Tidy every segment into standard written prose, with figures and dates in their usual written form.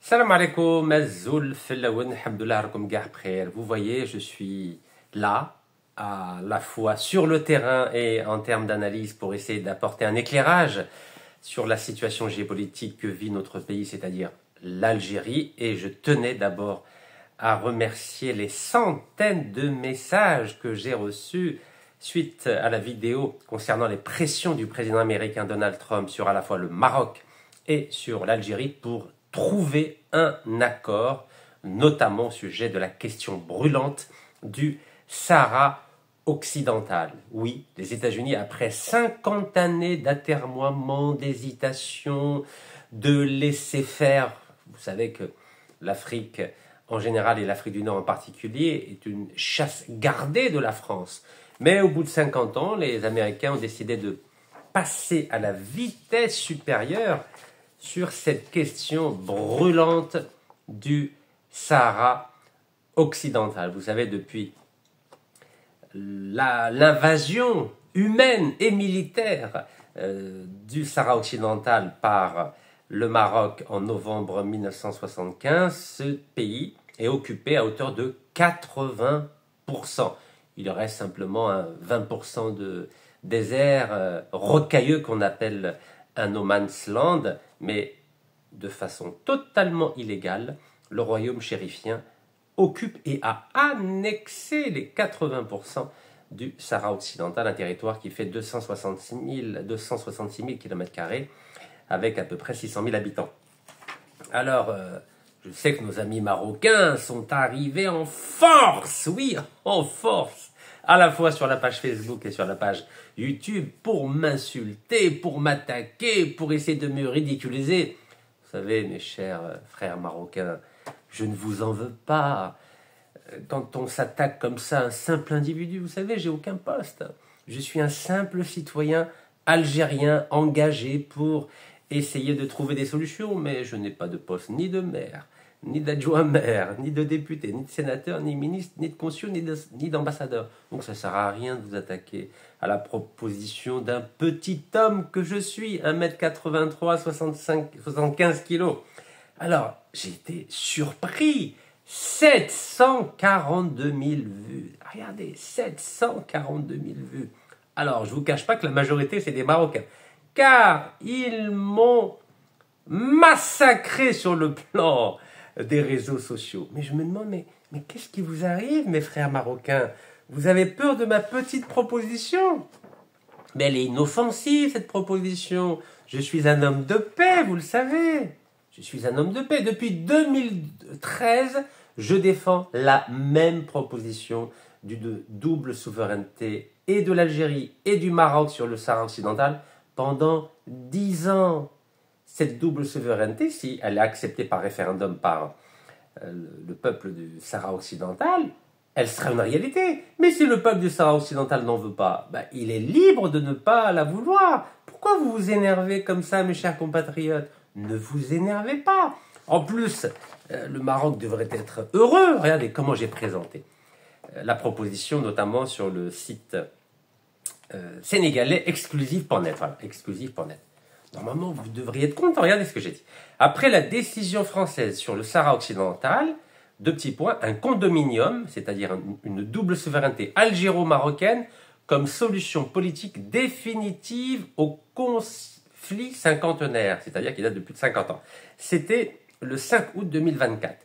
Salam alaikum, Azul, Fellaoun, Alhamdoulilah, Rakoum Gah Bkhair. Vous voyez, je suis là, à la fois sur le terrain et en termes d'analyse pour essayer d'apporter un éclairage sur la situation géopolitique que vit notre pays, c'est-à-dire l'Algérie. Et je tenais d'abord à remercier les centaines de messages que j'ai reçus suite à la vidéo concernant les pressions du président américain Donald Trump sur à la fois le Maroc et sur l'Algérie pour trouver un accord, notamment au sujet de la question brûlante du Sahara occidental. Oui, les États-Unis, après 50 années d'atermoiement, d'hésitation, de laisser faire, vous savez que l'Afrique en général et l'Afrique du Nord en particulier est une chasse gardée de la France. Mais au bout de 50 ans, les Américains ont décidé de passer à la vitesse supérieure sur cette question brûlante du Sahara occidental. Vous savez, depuis l'invasion humaine et militaire du Sahara occidental par le Maroc en novembre 1975, ce pays est occupé à hauteur de 80%. Il reste simplement un 20% de désert rocailleux qu'on appelle un no man's land, mais de façon totalement illégale, le royaume chérifien occupe et a annexé les 80% du Sahara occidental, un territoire qui fait 266 000 km² avec à peu près 600 000 habitants. Alors, je sais que nos amis marocains sont arrivés en force, oui, en force, à la fois sur la page Facebook et sur la page YouTube, pour m'insulter, pour m'attaquer, pour essayer de me ridiculiser. Vous savez, mes chers frères marocains, je ne vous en veux pas. Quand on s'attaque comme ça à un simple individu, vous savez, j'ai aucun poste. Je suis un simple citoyen algérien engagé pour essayer de trouver des solutions, mais je n'ai pas de poste ni de maire, ni d'adjoint maire, ni de député, ni de sénateur, ni ministre, ni de consul, ni d'ambassadeur. Donc ça ne sert à rien de vous attaquer à la proposition d'un petit homme que je suis, 1m83, 75 kilos. Alors, j'ai été surpris. 742 000 vues. Regardez, 742 000 vues. Alors, je ne vous cache pas que la majorité, c'est des Marocains. Car ils m'ont massacré sur le plan des réseaux sociaux. Mais je me demande, mais qu'est-ce qui vous arrive, mes frères marocains? Vous avez peur de ma petite proposition? Mais elle est inoffensive, cette proposition. Je suis un homme de paix, vous le savez. Je suis un homme de paix. Depuis 2013, je défends la même proposition d'une double souveraineté et de l'Algérie et du Maroc sur le Sahara occidental pendant 10 ans. Cette double souveraineté, si elle est acceptée par référendum par le peuple du Sahara occidental, elle sera une réalité. Mais si le peuple du Sahara occidental n'en veut pas, il est libre de ne pas la vouloir. Pourquoi vous vous énervez comme ça, mes chers compatriotes? Ne vous énervez pas. En plus, le Maroc devrait être heureux. Regardez comment j'ai présenté la proposition, notamment sur le site sénégalais exclusif.net. Voilà, exclusif.net. Normalement, vous devriez être content. Regardez ce que j'ai dit. Après la décision française sur le Sahara occidental, deux petits points, un condominium, c'est-à-dire une double souveraineté algéro-marocaine, comme solution politique définitive au conflit cinquantenaire, c'est-à-dire qui date de plus de 50 ans. C'était le 5 août 2024.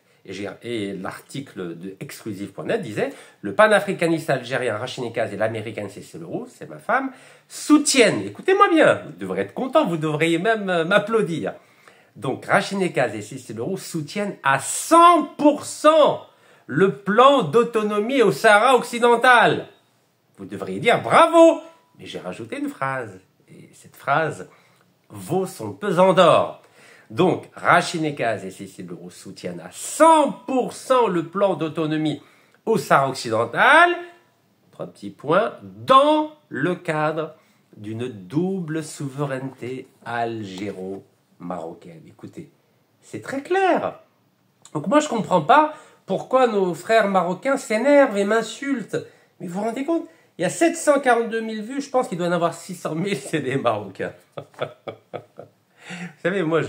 Et l'article de exclusif.net disait « Le panafricaniste algérien Rachid Nekaz et l'américaine Cécile Leroux, c'est ma femme, soutiennent, écoutez-moi bien, vous devrez être content, vous devriez même m'applaudir. Donc Rachid Nekaz et Cécile Leroux soutiennent à 100% le plan d'autonomie au Sahara occidental. » Vous devriez dire « Bravo !» Mais j'ai rajouté une phrase, et cette phrase vaut son pesant d'or. Donc, Rachid Nekaz et Cécile Leroux soutiennent à 100% le plan d'autonomie au Sahara occidental, trois petits points, dans le cadre d'une double souveraineté algéro-marocaine. Écoutez, c'est très clair. Donc moi, je ne comprends pas pourquoi nos frères marocains s'énervent et m'insultent. Mais vous vous rendez compte? Il y a 742 000 vues, je pense qu'il doit y en avoir 600 000, c'est des Marocains. Vous savez, moi,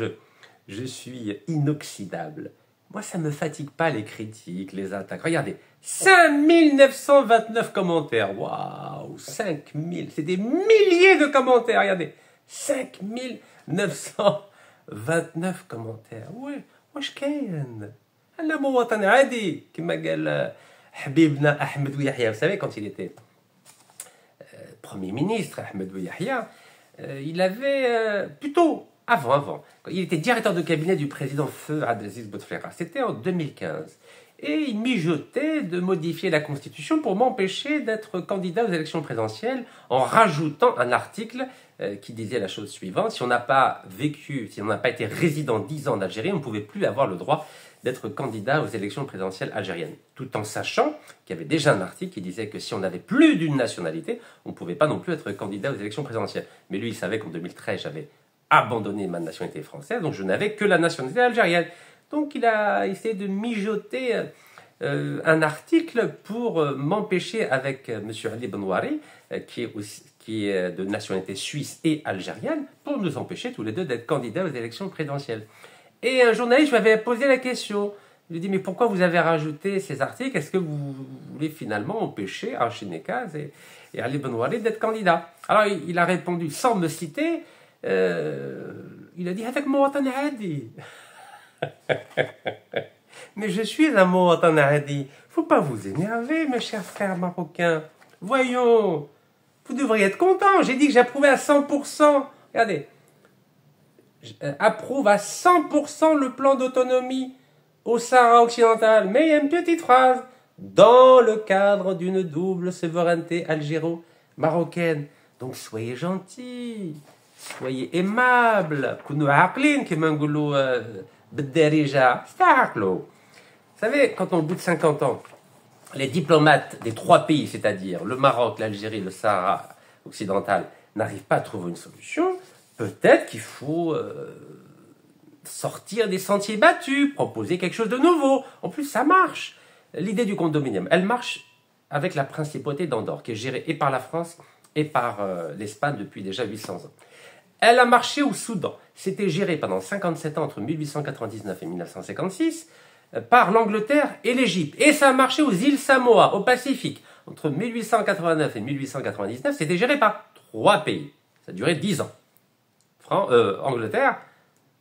je suis inoxydable. Moi, ça ne me fatigue pas les critiques, les attaques. Regardez, 5929 commentaires. Waouh, 5000, c'est des milliers de commentaires. Regardez, 5929 commentaires. Ouais, واش كاين انا مواطن عادي كما قال حبيبنا احمد ويحيى. Vous savez, quand il était Premier ministre, Ahmed Yahya, il avait plutôt avant, il était directeur de cabinet du président Feu Abdelaziz Bouteflika. C'était en 2015. Et il mijotait de modifier la Constitution pour m'empêcher d'être candidat aux élections présidentielles en rajoutant un article qui disait la chose suivante. Si on n'a pas vécu, si on n'a pas été résident 10 ans en Algérie, on ne pouvait plus avoir le droit d'être candidat aux élections présidentielles algériennes. Tout en sachant qu'il y avait déjà un article qui disait que si on n'avait plus d'une nationalité, on ne pouvait pas non plus être candidat aux élections présidentielles. Mais lui, il savait qu'en 2013, j'avais abandonné ma nationalité française, donc je n'avais que la nationalité algérienne. Donc il a essayé de mijoter un article pour m'empêcher avec M. Ali Benouari, qui est de nationalité suisse et algérienne, pour nous empêcher tous les deux d'être candidats aux élections présidentielles. Et un journaliste m'avait posé la question. Je lui ai dit, mais pourquoi vous avez rajouté ces articles? Est-ce que vous voulez finalement empêcher Archinekaz et Ali Benouari d'être candidats? Alors il a répondu, sans me citer, il a dit, avec Mouatan Hadi. Mais je suis un Mouatan Hadi. Faut pas vous énerver, mes chers frères marocains. Voyons, vous devriez être contents. J'ai dit que j'approuvais à 100%. Regardez. Approuve à 100% le plan d'autonomie au Sahara occidental. Mais il y a une petite phrase. Dans le cadre d'une double souveraineté algéro-marocaine. Donc soyez gentils, soyez aimables. Vous savez, quand au bout de 50 ans, les diplomates des trois pays, c'est-à-dire le Maroc, l'Algérie, le Sahara occidental, n'arrivent pas à trouver une solution, peut-être qu'il faut sortir des sentiers battus, proposer quelque chose de nouveau. En plus, ça marche. L'idée du condominium, elle marche avec la principauté d'Andorre, qui est gérée et par la France et par l'Espagne depuis déjà 800 ans. Elle a marché au Soudan. C'était géré pendant 57 ans, entre 1899 et 1956, par l'Angleterre et l'Égypte. Et ça a marché aux îles Samoa, au Pacifique. Entre 1889 et 1899, c'était géré par 3 pays. Ça a duré 10 ans. Angleterre,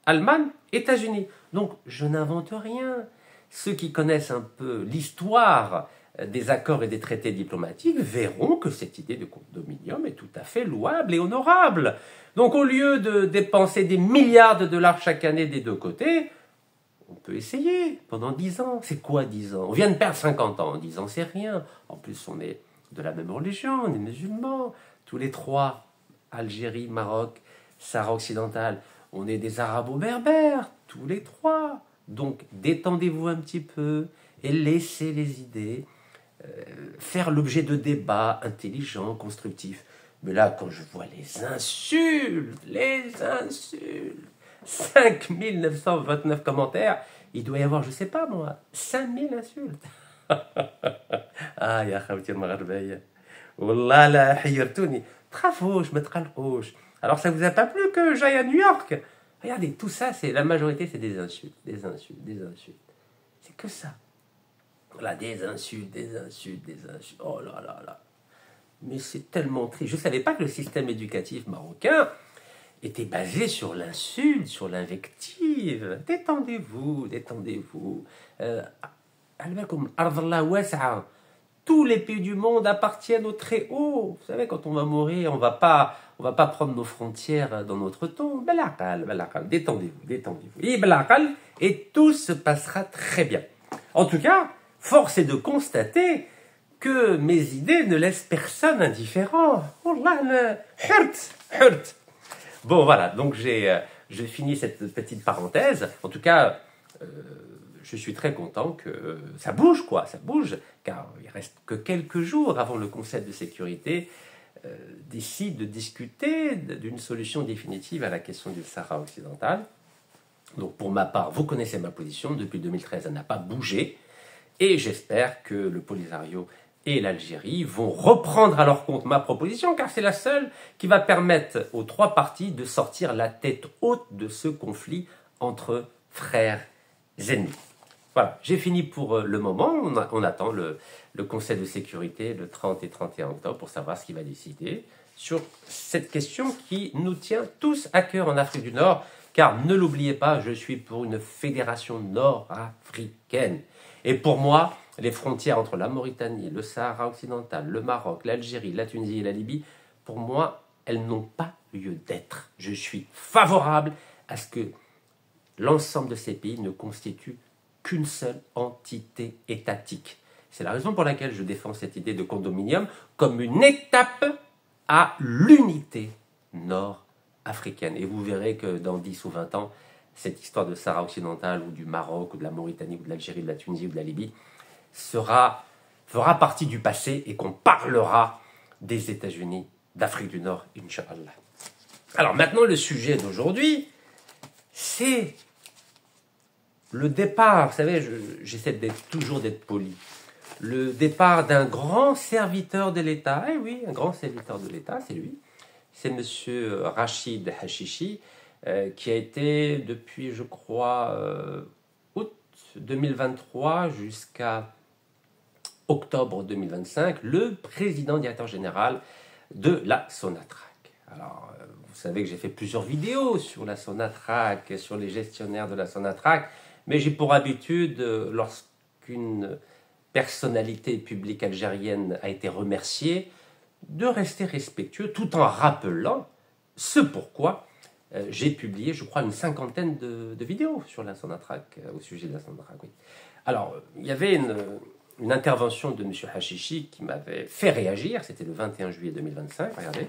Allemagne, États-Unis. Donc, je n'invente rien. Ceux qui connaissent un peu l'histoire des accords et des traités diplomatiques verront que cette idée de condominium est tout à fait louable et honorable. Donc, au lieu de dépenser des milliards de dollars chaque année des deux côtés, on peut essayer pendant 10 ans. C'est quoi 10 ans? On vient de perdre 50 ans. 10 ans, c'est rien. En plus, on est de la même religion, on est musulmans. Tous les trois, Algérie, Maroc, Sahara occidental, on est des arabo-berbères, tous les trois. Donc, détendez-vous un petit peu et laissez les idées faire l'objet de débats intelligents, constructifs. Mais là, quand je vois les insultes, 5929 commentaires, il doit y avoir, je ne sais pas moi, 5000 insultes. Ah, ya khawti al-Magharbaya. Wallah la hayyartouni. Trafouche, me tralrouche. Alors, ça vous a pas plu que j'aille à New York? Regardez, tout ça, c'est la majorité, c'est des insultes, des insultes, des insultes. C'est que ça. Voilà, des insultes, des insultes, des insultes. Oh là là là. Mais c'est tellement triste. Je ne savais pas que le système éducatif marocain était basé sur l'insulte, sur l'invective. Détendez-vous, détendez-vous. Tous les pays du monde appartiennent au très haut. Vous savez, quand on va mourir, on va pas prendre nos frontières dans notre tombe. Détendez-vous, détendez-vous. Et tout se passera très bien. En tout cas, force est de constater que mes idées ne laissent personne indifférent. Bon, voilà, donc je finis cette petite parenthèse. En tout cas, je suis très content que ça bouge, quoi, ça bouge, car il reste que quelques jours avant le Conseil de sécurité décide de discuter d'une solution définitive à la question du Sahara occidental. Donc, pour ma part, vous connaissez ma position. Depuis 2013, elle n'a pas bougé. Et j'espère que le Polisario et l'Algérie vont reprendre à leur compte ma proposition, car c'est la seule qui va permettre aux trois parties de sortir la tête haute de ce conflit entre frères ennemis. Voilà, j'ai fini pour le moment. On attend le Conseil de sécurité le 30 et 31 octobre pour savoir ce qu'il va décider sur cette question qui nous tient tous à cœur en Afrique du Nord, car ne l'oubliez pas, je suis pour une fédération nord-africaine. Et pour moi, les frontières entre la Mauritanie, le Sahara occidental, le Maroc, l'Algérie, la Tunisie et la Libye, pour moi, elles n'ont pas lieu d'être. Je suis favorable à ce que l'ensemble de ces pays ne constituent qu'une seule entité étatique. C'est la raison pour laquelle je défends cette idée de condominium comme une étape à l'unité nord-africaine. Et vous verrez que dans 10 ou 20 ans, cette histoire de Sahara occidental ou du Maroc ou de la Mauritanie ou de l'Algérie, de la Tunisie ou de la Libye fera partie du passé et qu'on parlera des États-Unis d'Afrique du Nord, Inch'Allah. Alors maintenant, le sujet d'aujourd'hui, c'est le départ. Vous savez, j'essaie toujours d'être poli. Le départ d'un grand serviteur de l'État. Eh oui, un grand serviteur de l'État, c'est lui. C'est M. Rachid Hachichi, qui a été depuis, je crois, août 2023 jusqu'à octobre 2025, le président directeur général de la Sonatrach. Alors, vous savez que j'ai fait plusieurs vidéos sur la Sonatrach, sur les gestionnaires de la Sonatrach, mais j'ai pour habitude, lorsqu'une personnalité publique algérienne a été remerciée, de rester respectueux tout en rappelant ce pourquoi j'ai publié, je crois, une cinquantaine de vidéos sur la Sonatrach, au sujet de la Sonatrach. Oui. Alors, il y avait une intervention de M. Hachichi qui m'avait fait réagir, c'était le 21 juillet 2025, regardez,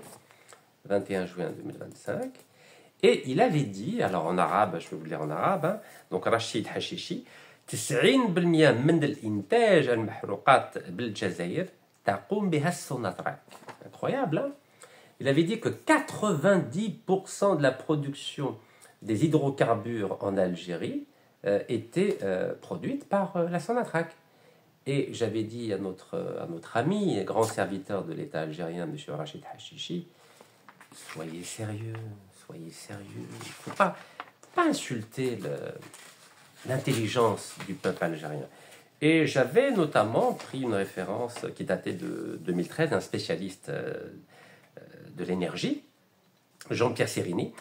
21 juin 2025, et il avait dit, alors en arabe, je vais vous le lire en arabe, hein, donc Rachid Hachichi, 90% من الإنتاج المحروقات بالجزائر تقوم بها السوناتراك. Incroyable, hein? Il avait dit que 90% de la production des hydrocarbures en Algérie était produite par la Sonatrach. Et j'avais dit à notre ami, grand serviteur de l'État algérien, M. Rachid Hachichi, soyez sérieux, soyez sérieux. Il ne faut pas insulter l'intelligence du peuple algérien. Et j'avais notamment pris une référence qui datait de 2013, un spécialiste de l'énergie, Jean-Pierre Sérini,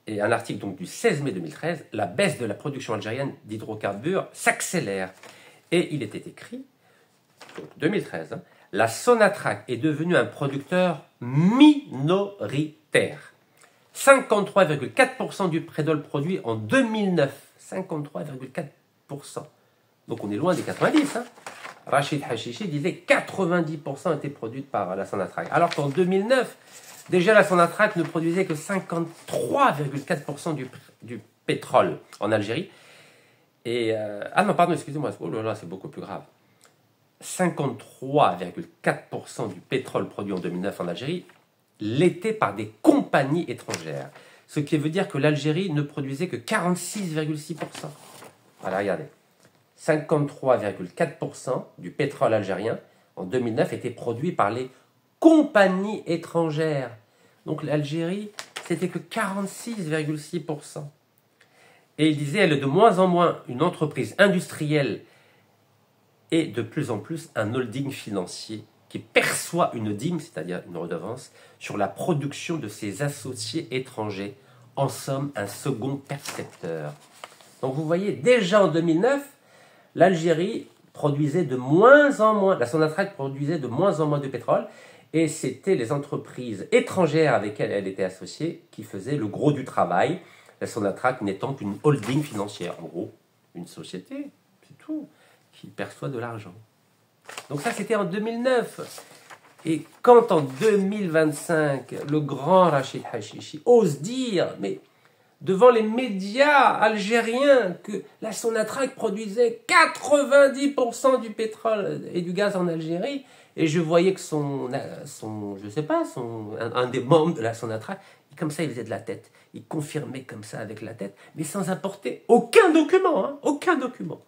et un article donc du 16 mai 2013, la baisse de la production algérienne d'hydrocarbures s'accélère. Et il était écrit, donc 2013, hein, la Sonatrach est devenue un producteur minoritaire. 53,4% du pétrole produit en 2009. 53,4%. Donc on est loin des 90. Hein. Rachid Hachichi disait 90% étaient produites par la Sonatrach. Alors qu'en 2009, déjà la Sonatrach ne produisait que 53,4% du pétrole en Algérie. Et ah non, pardon, excusez-moi, oh là là, c'est beaucoup plus grave. 53,4% du pétrole produit en 2009 en Algérie l'était par des compagnies étrangères. Ce qui veut dire que l'Algérie ne produisait que 46,6%. Voilà, regardez. 53,4% du pétrole algérien en 2009 était produit par les compagnies étrangères. Donc l'Algérie, c'était que 46,6%. Et il disait, elle est de moins en moins une entreprise industrielle et de plus en plus un holding financier qui perçoit une dîme, c'est-à-dire une redevance, sur la production de ses associés étrangers. En somme, un second percepteur. Donc vous voyez, déjà en 2009, l'Algérie produisait de moins en moins, la Sonatrach produisait de moins en moins de pétrole, et c'était les entreprises étrangères avec lesquelles elle était associée qui faisaient le gros du travail, la Sonatrach n'étant qu'une holding financière, en gros, une société, c'est tout, qui perçoit de l'argent. Donc ça, c'était en 2009. Et quand en 2025, le grand Rachid Hachichi ose dire, mais devant les médias algériens, que la Sonatrach produisait 90% du pétrole et du gaz en Algérie, et je voyais que un des membres de la Sonatrach, comme ça, il faisait de la tête. Il confirmait comme ça avec la tête, mais sans apporter aucun document, hein, aucun document.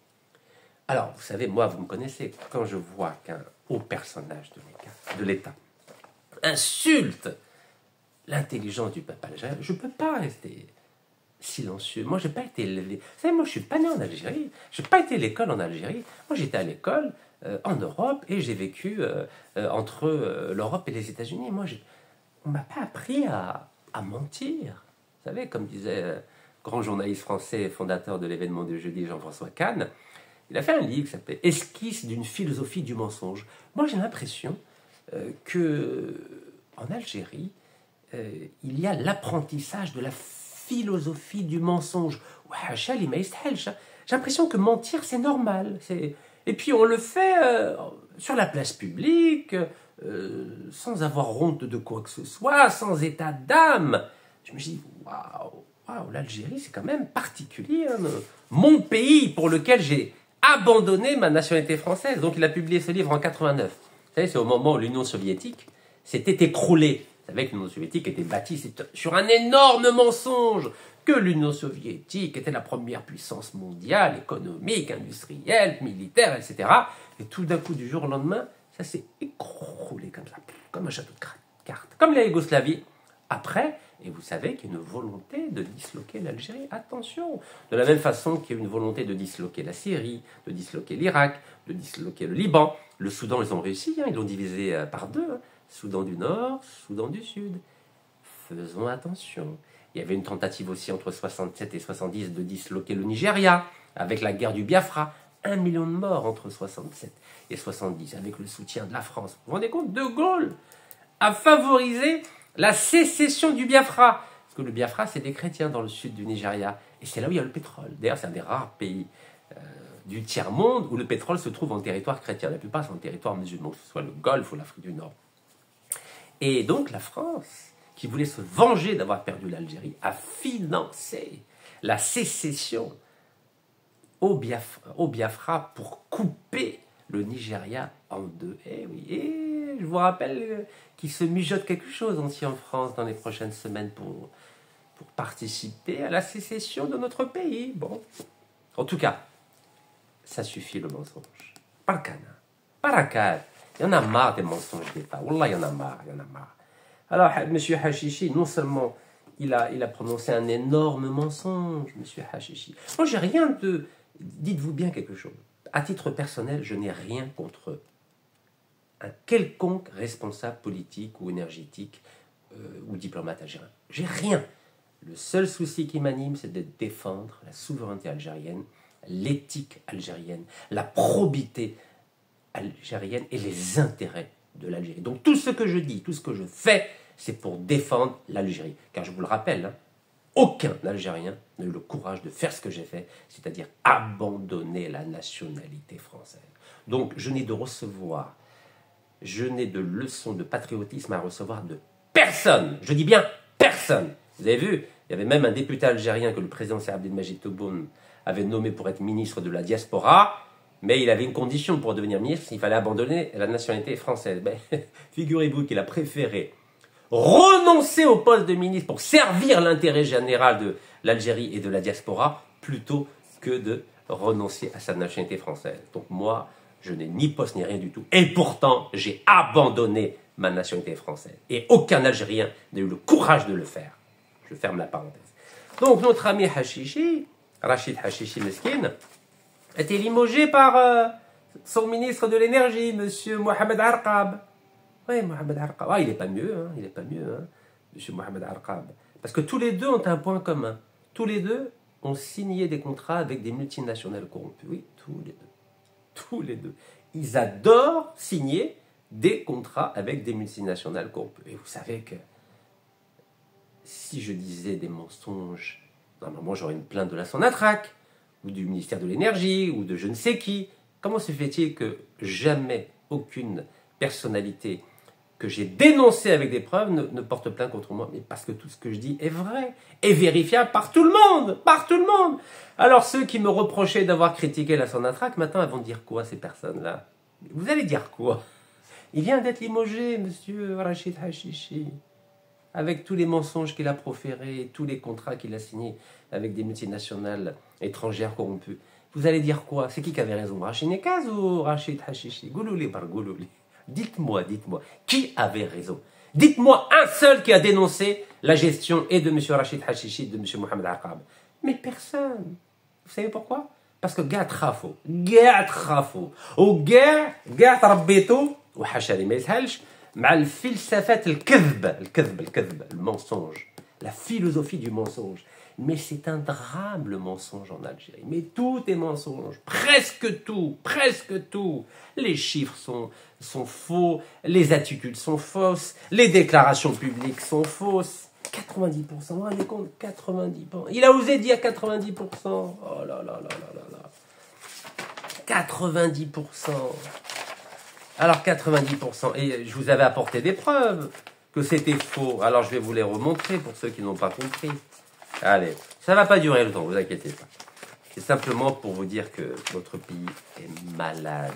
Alors, vous savez, moi, vous me connaissez, quand je vois qu'un haut personnage de l'État insulte l'intelligence du peuple algérien, je ne peux pas rester silencieux. Moi, j'ai pas été élevé. Vous savez, moi, je suis pas né en Algérie. J'ai pas été à l'école en Algérie. Moi, j'étais à l'école en Europe et j'ai vécu entre l'Europe et les États-Unis. Moi, on m'a pas appris à mentir. Vous savez, comme disait grand journaliste français, fondateur de l'événement du jeudi, Jean-François Kahn, il a fait un livre qui s'appelle Esquisse d'une philosophie du mensonge. Moi, j'ai l'impression que en Algérie, il y a l'apprentissage de la philosophie du mensonge. J'ai l'impression que mentir, c'est normal. Et puis on le fait sur la place publique, sans avoir honte de quoi que ce soit, sans état d'âme. Je me dis, waouh, l'Algérie, c'est quand même particulier. Hein. Mon pays pour lequel j'ai abandonné ma nationalité française. Donc il a publié ce livre en 89. Vous savez, c'est au moment où l'Union soviétique s'était écroulée. Vous savez que l'Union soviétique était bâtie sur un énorme mensonge, que l'Union soviétique était la première puissance mondiale, économique, industrielle, militaire, etc. Et tout d'un coup, du jour au lendemain, ça s'est écroulé comme ça, comme un château de cartes, comme la Yougoslavie. Après, et vous savez qu'il y a une volonté de disloquer l'Algérie. Attention, de la même façon qu'il y a une volonté de disloquer la Syrie, de disloquer l'Irak, de disloquer le Liban. Le Soudan, ils ont réussi, hein, ils l'ont divisé par deux. Hein. Soudan du Nord, Soudan du Sud. Faisons attention. Il y avait une tentative aussi entre 67 et 70 de disloquer le Nigeria, avec la guerre du Biafra. 1 million de morts entre 67 et 70, avec le soutien de la France. Vous vous rendez compte, De Gaulle a favorisé la sécession du Biafra. Parce que le Biafra, c'est des chrétiens dans le sud du Nigeria. Et c'est là où il y a le pétrole. D'ailleurs, c'est un des rares pays du tiers-monde où le pétrole se trouve en territoire chrétien. La plupart sont en territoire musulman, que ce soit le Golfe ou l'Afrique du Nord. Et donc la France, qui voulait se venger d'avoir perdu l'Algérie, a financé la sécession au Biafra pour couper le Nigeria en deux. Et oui, et je vous rappelle qu'il se mijote quelque chose aussi en France dans les prochaines semaines pour participer à la sécession de notre pays. Bon, en tout cas, ça suffit le mensonge. Barkana, barakat. Il y en a marre des mensonges d'État. Wallah, il y en a marre. Alors, M. Hachichi, non seulement il a prononcé un énorme mensonge, M. Hachichi. Moi, j'ai rien de... Dites-vous bien quelque chose. À titre personnel, je n'ai rien contre un quelconque responsable politique ou énergétique ou diplomate algérien. J'ai rien. Le seul souci qui m'anime, c'est de défendre la souveraineté algérienne, l'éthique algérienne, la probité algérienne et les intérêts de l'Algérie. Donc tout ce que je dis, tout ce que je fais, c'est pour défendre l'Algérie. Car je vous le rappelle, hein, aucun Algérien n'a eu le courage de faire ce que j'ai fait, c'est-à-dire abandonner la nationalité française. Donc je n'ai de leçons de patriotisme à recevoir de personne. Je dis bien personne. Vous avez vu, il y avait même un député algérien que le président Abdelmajid Tebboune avait nommé pour être ministre de la diaspora. Mais il avait une condition pour devenir ministre, il fallait abandonner la nationalité française. Ben, figurez-vous qu'il a préféré renoncer au poste de ministre pour servir l'intérêt général de l'Algérie et de la diaspora, plutôt que de renoncer à sa nationalité française. Donc moi, je n'ai ni poste ni rien du tout. Et pourtant, j'ai abandonné ma nationalité française. Et aucun Algérien n'a eu le courage de le faire. Je ferme la parenthèse. Donc notre ami Hachichi, Rachid Hachichi Meskin, a été limogé par son ministre de l'énergie, M. Mohamed Arqab. Oui, Mohamed Arqab. Ah, il n'est pas mieux, hein, M. Mohamed Arqab. Parce que tous les deux ont un point commun. Tous les deux ont signé des contrats avec des multinationales corrompues. Oui, tous les deux. Ils adorent signer des contrats avec des multinationales corrompues. Et vous savez que si je disais des mensonges, normalement j'aurais une plainte de la Sonatrach, ou du ministère de l'énergie, ou de je ne sais qui. Comment se fait-il que jamais aucune personnalité que j'ai dénoncée avec des preuves ne porte plainte contre moi? Mais parce que tout ce que je dis est vrai, est vérifiable par tout le monde. Alors ceux qui me reprochaient d'avoir critiqué la Sonatrach, maintenant, elles vont dire quoi, ces personnes-là? Vous allez dire quoi? Il vient d'être limogé, monsieur Rachid Hachichi, avec tous les mensonges qu'il a proférés, tous les contrats qu'il a signés avec des multinationales étrangères corrompues. Vous allez dire quoi? C'est qui avait raison? Rachid Nekaz ou Rachid Hachichi? Goulouli par Goulouli. Dites-moi, qui avait raison? Dites-moi un seul qui a dénoncé la gestion et de M. Rachid Hachichi et de M. Mohamed Aqab. Mais personne. Vous savez pourquoi? parce que قاع تخافوا قاع تخافوا وقاع تربيتوا وحاشا لي ما يسهلش مع الفلسفات الكذب le mensonge, la philosophie du mensonge. Mais c'est un drame le mensonge en Algérie. Mais tout est mensonge, presque tout. Les chiffres sont faux, les attitudes sont fausses, les déclarations publiques sont fausses. 90%, vous vous rendez compte, 90%. Il a osé dire 90%. Oh là là là là là. 90%. Alors 90%. Et je vous avais apporté des preuves que c'était faux. Alors je vais vous les remontrer pour ceux qui n'ont pas compris. Allez, ça ne va pas durer le temps, vous inquiétez pas. C'est simplement pour vous dire que notre pays est malade.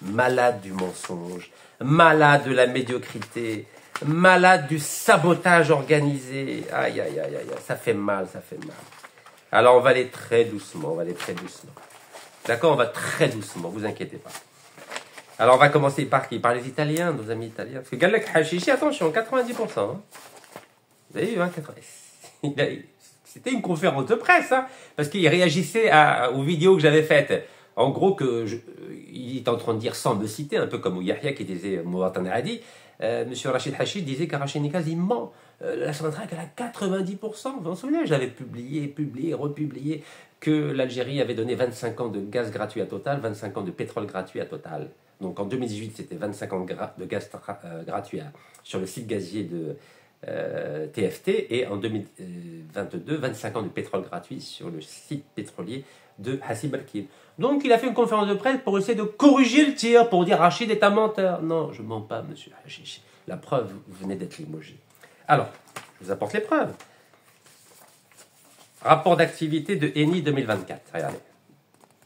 Malade du mensonge, malade de la médiocrité, malade du sabotage organisé. Aïe, aïe, aïe, aïe, ça fait mal. Alors on va aller très doucement, D'accord, on va très doucement, vous inquiétez pas. Alors on va commencer par qui? Par les Italiens, nos amis italiens. Parce que Galek Hachichi, attention, 90%. Hein. Vous avez vu, hein, 90%. C'était une conférence de presse, hein, parce qu'il réagissait aux vidéos que j'avais faites. En gros, il est en train de dire, sans me citer, un peu comme Yahya qui disait Mouatan Hadi, M. Rachid Hachid disait qu'Arachid Nikaz, il ment. La Sonatrach, elle a 90%. Vous vous en souvenez, j'avais publié, republié, que l'Algérie avait donné 25 ans de gaz gratuit à Total, 25 ans de pétrole gratuit à Total. Donc en 2018, c'était 25 ans de gaz gratuit sur le site gazier de TFT, et en 2022, 25 ans de pétrole gratuit sur le site pétrolier de Hassi Barkil. Donc il a fait une conférence de presse pour essayer de corriger le tir, pour dire Rachid est un menteur. Non, je ne mens pas, monsieur Hachichi. La preuve, vous venez d'être limogé. Alors, je vous apporte les preuves. Rapport d'activité de Eni 2024. Regardez,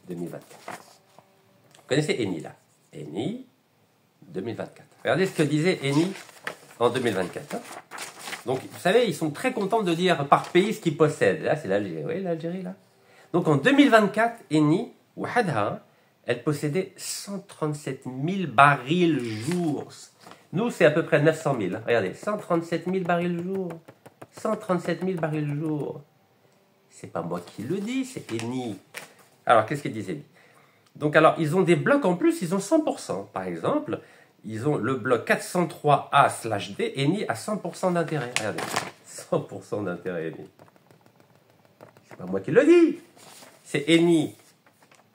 2024. Vous connaissez Eni là? Eni 2024. Regardez ce que disait Eni en 2024. Hein. Donc, vous savez, ils sont très contents de dire par pays ce qu'ils possèdent. Là, c'est l'Algérie. Oui, l'Algérie, là. Donc, en 2024, Eni, Wahadha, elle possédait 137 000 barils jour. Nous, c'est à peu près 900 000. Regardez, 137 000 barils jour. 137 000 barils jour. C'est pas moi qui le dis, c'est Eni. Alors, qu'est-ce qu'il disait? Donc, alors, ils ont des blocs en plus, ils ont 100%. Par exemple, ils ont le bloc 403A/D, Eni à 100% d'intérêt. Regardez, 100% d'intérêt, Eni. C'est pas moi qui le dis. C'est Eni.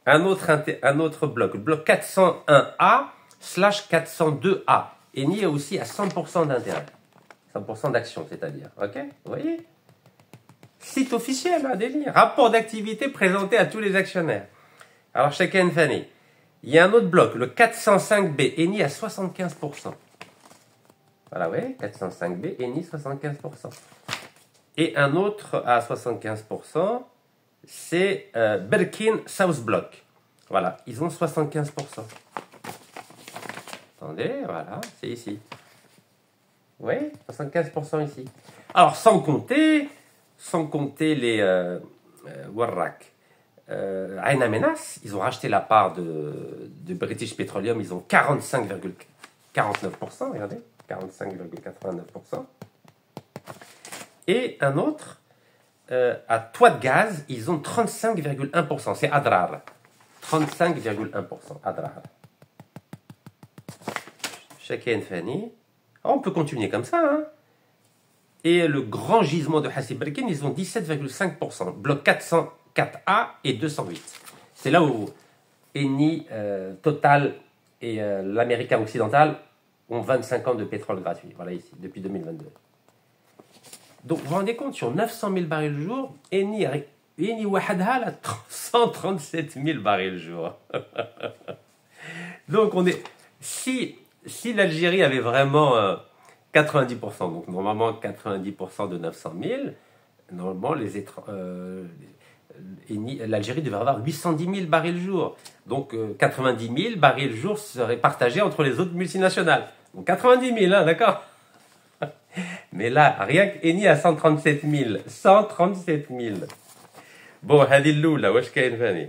Un autre bloc, le bloc 401A/402A. Eni est aussi à 100% d'intérêt. 100% d'action, c'est-à-dire. Ok? Vous voyez? Site officiel, hein, délire. Rapport d'activité présenté à tous les actionnaires. Alors, chacun Fanny. Il y a un autre bloc, le 405B, Eni à 75%. Voilà, oui, 405B, Eni 75%. Et un autre à 75%, c'est Berkin South Block. Voilà, ils ont 75%. Attendez, voilà, c'est ici. Oui, 75% ici. Alors, sans compter les Warrak. Ain Amenas, ils ont racheté la part de British Petroleum, ils ont 45,49%, regardez, 45,89%. Et un autre, à Toit de Gaz, ils ont 35,1%, c'est Adrar. 35,1%, Adrar. Chacun Fani. On peut continuer comme ça, hein. Et le grand gisement de Hassi Barkil, ils ont 17,5%, bloc 404A et 208. C'est là où Eni, Total et l'Américain occidental ont 25 ans de pétrole gratuit. Voilà ici, depuis 2022. Donc vous vous rendez compte, sur 900 000 barils le jour, Eni Wahadha a 137 000 barils le jour. Donc on est... Si l'Algérie avait vraiment 90%, donc normalement 90% de 900 000, normalement l'Algérie devrait avoir 810 000 barils le jour. Donc 90 000 barils le jour seraient partagés entre les autres multinationales. Donc 90 000, hein, d'accord? Mais là, rien qu'Eni à 137 000. 137 000. Bon, Hadilou, là, wesh kayen fani.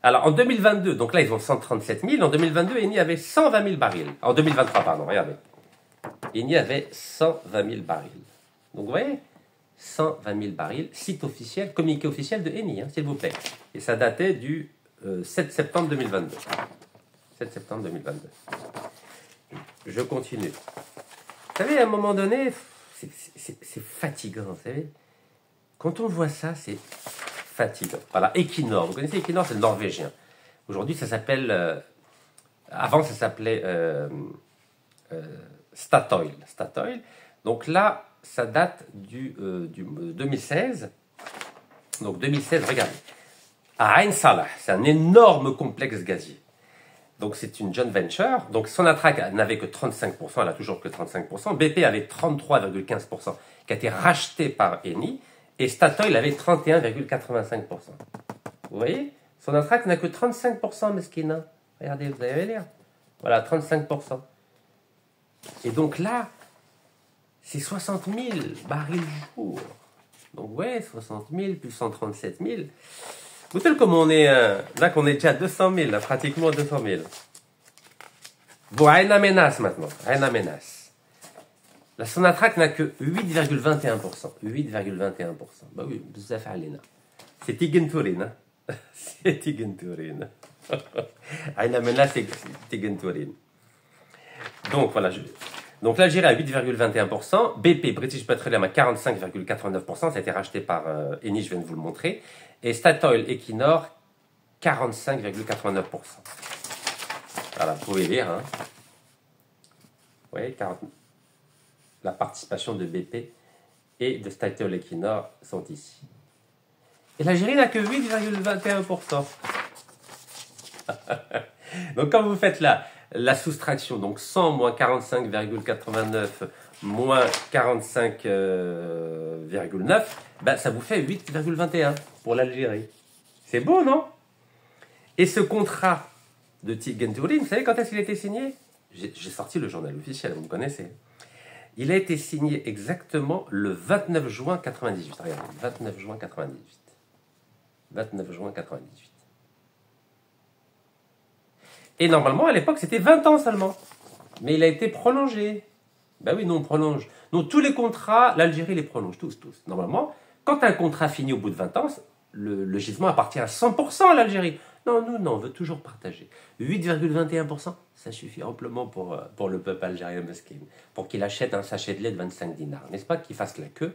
Alors, en 2022, donc là, ils ont 137 000. En 2022, Eni avait 120 000 barils. En 2023, pardon, regardez. Eni avait 120 000 barils. Donc vous voyez, 120 000 barils, site officiel, communiqué officiel de Eni, hein, s'il vous plaît. Et ça datait du 7 septembre 2022. 7 septembre 2022. Je continue. Vous savez, à un moment donné, c'est fatigant, vous savez. Quand on voit ça, c'est fatigant. Voilà, Equinor. Vous connaissez Equinor, c'est le norvégien. Aujourd'hui, ça s'appelle... avant, ça s'appelait Statoil. Statoil. Donc là, ça date du 2016. Donc 2016, regardez. À Ain Salah, c'est un énorme complexe gazier. Donc c'est une joint venture. Donc Sonatrach n'avait que 35%, elle a toujours que 35%. BP avait 33,15% qui a été racheté par Eni. Et Statoil avait 31,85%. Vous voyez, Sonatrach n'a que 35%, mesquina. Regardez, vous allez lire. Voilà, 35%. Et donc là, c'est 60 000 barils jour. Donc ouais, 60 000 plus 137 000. Vous savez comme on est, là qu'on est déjà à 200 000, là, pratiquement 200 000. Bon, Aina Menas maintenant, Aina Menas. La Sonatrach n'a que 8,21%. 8,21%. Bah oui, vous avez fait Alena. C'est Tigenturin. Hein? C'est Tigenturin. Aina Menas, c'est Tigenturin. Donc voilà, donc l'Algérie à 8,21%, BP, British Petroleum à 45,89%, ça a été racheté par Eni, je viens de vous le montrer, et Statoil Equinor, 45,89%. Voilà, vous pouvez lire. Hein. Vous voyez, la participation de BP et de Statoil Equinor sont ici. Et l'Algérie n'a que 8,21%. Donc quand vous faites la soustraction, donc 100 moins 45,89 moins 45,9, ben ça vous fait 8,21 pour l'Algérie. C'est beau, non? Et ce contrat de Tigenturin, vous savez quand est-ce qu'il a été signé? J'ai sorti le journal officiel, vous me connaissez. Il a été signé exactement le 29 juin 98. Regardez, 29 juin 98. 29 juin 98. Et normalement, à l'époque, c'était 20 ans seulement. Mais il a été prolongé. Ben oui, nous, on prolonge. Donc, tous les contrats, l'Algérie les prolonge, tous. Normalement, quand un contrat finit au bout de 20 ans, le gisement appartient à 100% à l'Algérie. Non, nous, non, on veut toujours partager. 8,21%, ça suffit amplement pour le peuple algérien mesquin. Pour qu'il achète un sachet de lait de 25 dinars. N'est-ce pas, qu'il fasse la queue?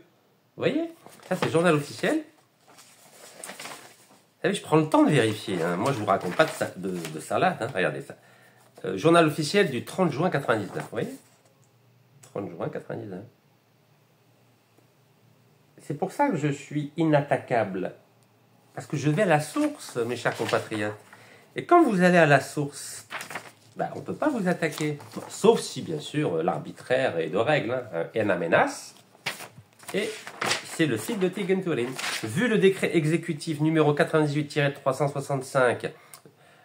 Vous voyez? Ça, c'est le journal officiel. Vous savez, je prends le temps de vérifier. Hein. Moi, je ne vous raconte pas de salade. Hein. Regardez ça. Journal officiel du 30 juin 99. Vous voyez? 30 juin 99. C'est pour ça que je suis inattaquable. Parce que je vais à la source, mes chers compatriotes. Et quand vous allez à la source, ben, on ne peut pas vous attaquer. Sauf si, bien sûr, l'arbitraire est de règle. Hein. Ena Menas. Et c'est le site de Tigenturin. Vu le décret exécutif numéro 98-365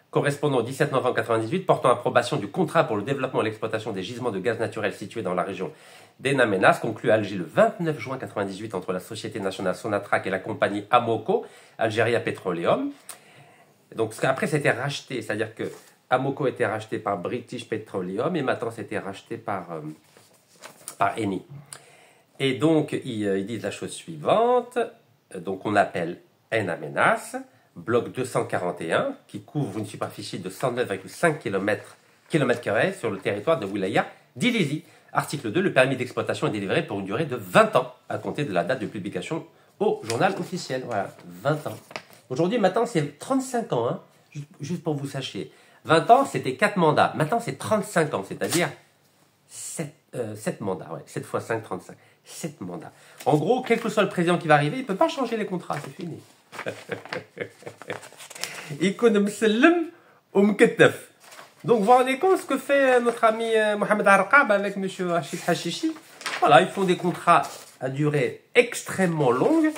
correspondant au 17 novembre 98 portant approbation du contrat pour le développement et l'exploitation des gisements de gaz naturel situés dans la région d'Ena Menas, conclu à Alger le 29 juin 98 entre la Société nationale Sonatrach et la compagnie Amoco, Algeria Petroleum. Donc après, c'était racheté, c'est-à-dire que Amoco était racheté par British Petroleum et maintenant c'était racheté par Eni. Et donc, ils disent la chose suivante. Donc, on appelle Ena Menas, bloc 241, qui couvre une superficie de 109,5 km² sur le territoire de Wilaya d'Ilizi. Article 2, le permis d'exploitation est délivré pour une durée de 20 ans, à compter de la date de publication au journal officiel. Voilà, 20 ans. Aujourd'hui, maintenant, c'est 35 ans, hein, juste pour vous sachiez. 20 ans, c'était 4 mandats. Maintenant, c'est 35 ans, c'est-à-dire 7 mandats. Ouais, 7 x 5, 35. 7 mandats. En gros, quel que soit le président qui va arriver, il ne peut pas changer les contrats, c'est fini. Donc, vous vous rendez compte ce que fait notre ami Mohamed Arqab avec M. Rachid Hachichi? Voilà, ils font des contrats à durée extrêmement longue.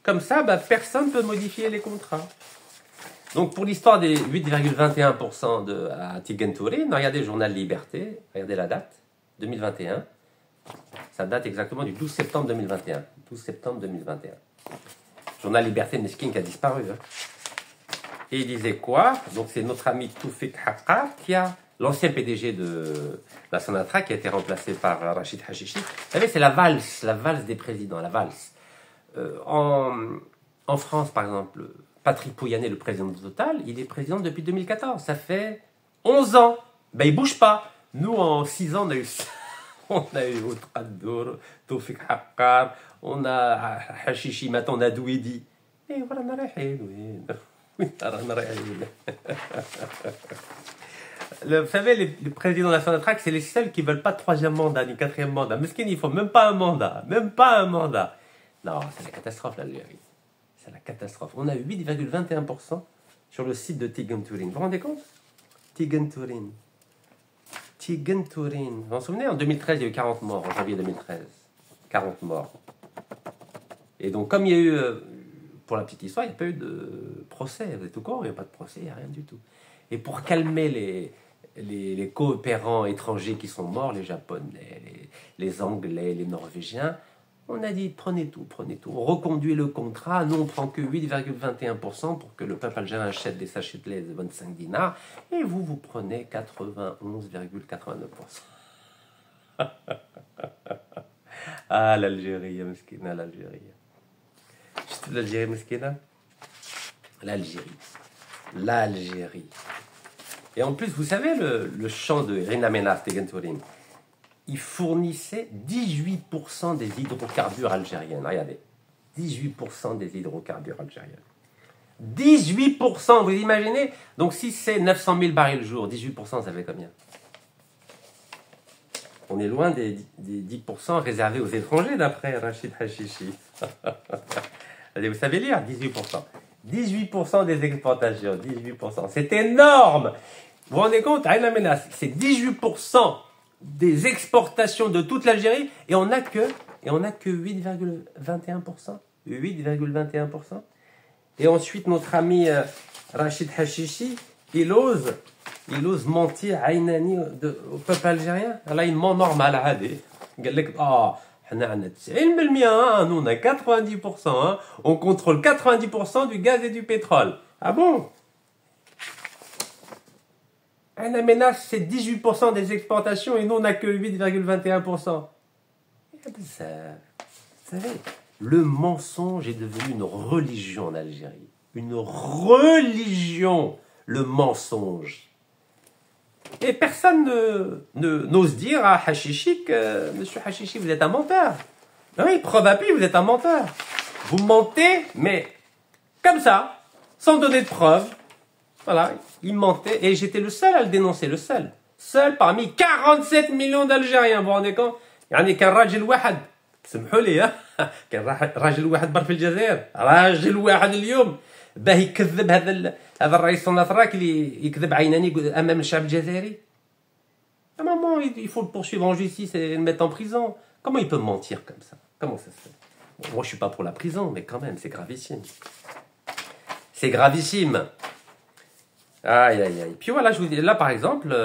Comme ça, bah, personne ne peut modifier les contrats. Donc, pour l'histoire des 8,21% à Tigenturin, regardez le journal Liberté, regardez la date, 2021. Ça date exactement du 12 septembre 2021. 12 septembre 2021. Journal Liberté Meskin qui a disparu. Hein. Et il disait quoi? Donc c'est notre ami Toufik Haqqa qui a l'ancien PDG de la Sonatrach qui a été remplacé par Rachid Hachichi. Vous savez, c'est la valse des présidents, la valse. En France, par exemple, Patrick Pouyanné, le président de Total, il est président depuis 2014. Ça fait 11 ans. Ben, il bouge pas. Nous, en 6 ans, on a eu ça. On a eu Outradour, Tawfik Haqqar, on a Hachichi, maintenant on a Douidi. Et voilà, on a vous savez, les présidents de la Sonatrach, c'est les seuls qui ne veulent pas de 3e mandat, ni 4e mandat. Mais il ne faut même pas un mandat. Même pas un mandat. Non, c'est la catastrophe, l'Algérie. C'est la catastrophe. On a 8,21% sur le site de Tigran Tourin. Vous vous rendez compte? Tigran Tourin. Tigran Tourin. Vous vous souvenez, en 2013, il y a eu 40 morts, en janvier 2013. 40 morts. Et donc, comme il y a eu, pour la petite histoire, il n'y a pas eu de procès. Vous êtes au courant, il n'y a pas de procès, il n'y a rien du tout. Et pour calmer les coopérants étrangers qui sont morts, les Japonais, les Anglais, les Norvégiens, on a dit prenez tout. On reconduit le contrat, nous on prend que 8,21% pour que le peuple algérien achète des sachets de lait de 25 dinars, et vous prenez 91,89%. Ah l'Algérie, mesquina, l'Algérie. Juste l'Algérie, mesquina. L'Algérie. Et en plus, vous savez, le champ de Rina Menas, Tigran Tourin, il fournissait 18% des hydrocarbures algériens. Regardez, 18% des hydrocarbures algériens. 18%, vous imaginez? Donc si c'est 900 000 barils le jour, 18%, ça fait combien? On est loin des 10% réservés aux étrangers, d'après Rachid Hachichi. Vous savez lire, 18%. 18% des exportations, 18%. C'est énorme! Vous vous rendez compte? Rien à menace. C'est 18% des exportations de toute l'Algérie et on n'a que 8,21%. 8,21%. Et ensuite, notre ami Rachid Hachichi, il ose mentir à Inani au peuple algérien. Là, il ment normal, عادي. قال لك احنا عندنا 90%, nous on a 90%, on contrôle 90% du gaz et du pétrole. Ah bon? La menace, c'est 18% des exportations et nous on n'a que 8,21%. Vous savez, le mensonge est devenu une religion en Algérie. Une religion, le mensonge. Et personne n'ose dire à Hachichi que Monsieur Hachichi, vous êtes un menteur. Oui, preuve à appui, vous êtes un menteur. Vous mentez, mais comme ça, sans donner de preuves. Voilà, il mentait. Et j'étais le seul à le dénoncer, le seul. Seul parmi 47 millions d'Algériens. Vous vous rendez compte? يعني كان راجل واحد سمحوا لي كان راجل واحد برا في الجزائر راجل واحد اليوم باه يكذب هذا الرئيس النصراك اللي يكذب عيناني امام الشعب الجزائري. À un moment, il faut le poursuivre en justice et le mettre en prison. Comment il peut mentir comme ça? Comment ça se fait? Bon, moi, je suis pas pour la prison, mais quand même, c'est gravissime. C'est gravissime. Aïe, aïe, aïe. Puis voilà, je vous dis, là, par exemple,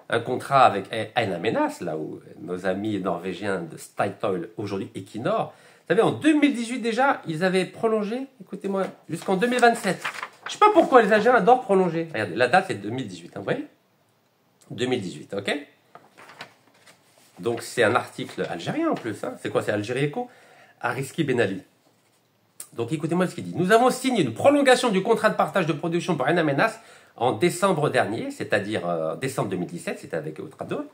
un contrat avec Aina Menas, là où nos amis norvégiens de Statoil, aujourd'hui Equinor, vous savez, en 2018 déjà, ils avaient prolongé, écoutez-moi, jusqu'en 2027. Je sais pas pourquoi les Algériens adorent prolonger. Regardez, la date c'est 2018, hein, vous voyez? 2018, ok? Donc c'est un article algérien en plus, hein. C'est quoi? C'est Algérie Echo? Ariski Ben Ali. Donc écoutez-moi ce qu'il dit. Nous avons signé une prolongation du contrat de partage de production pour Aina Menas en décembre dernier, c'est-à-dire décembre 2017, c'était avec Outradour,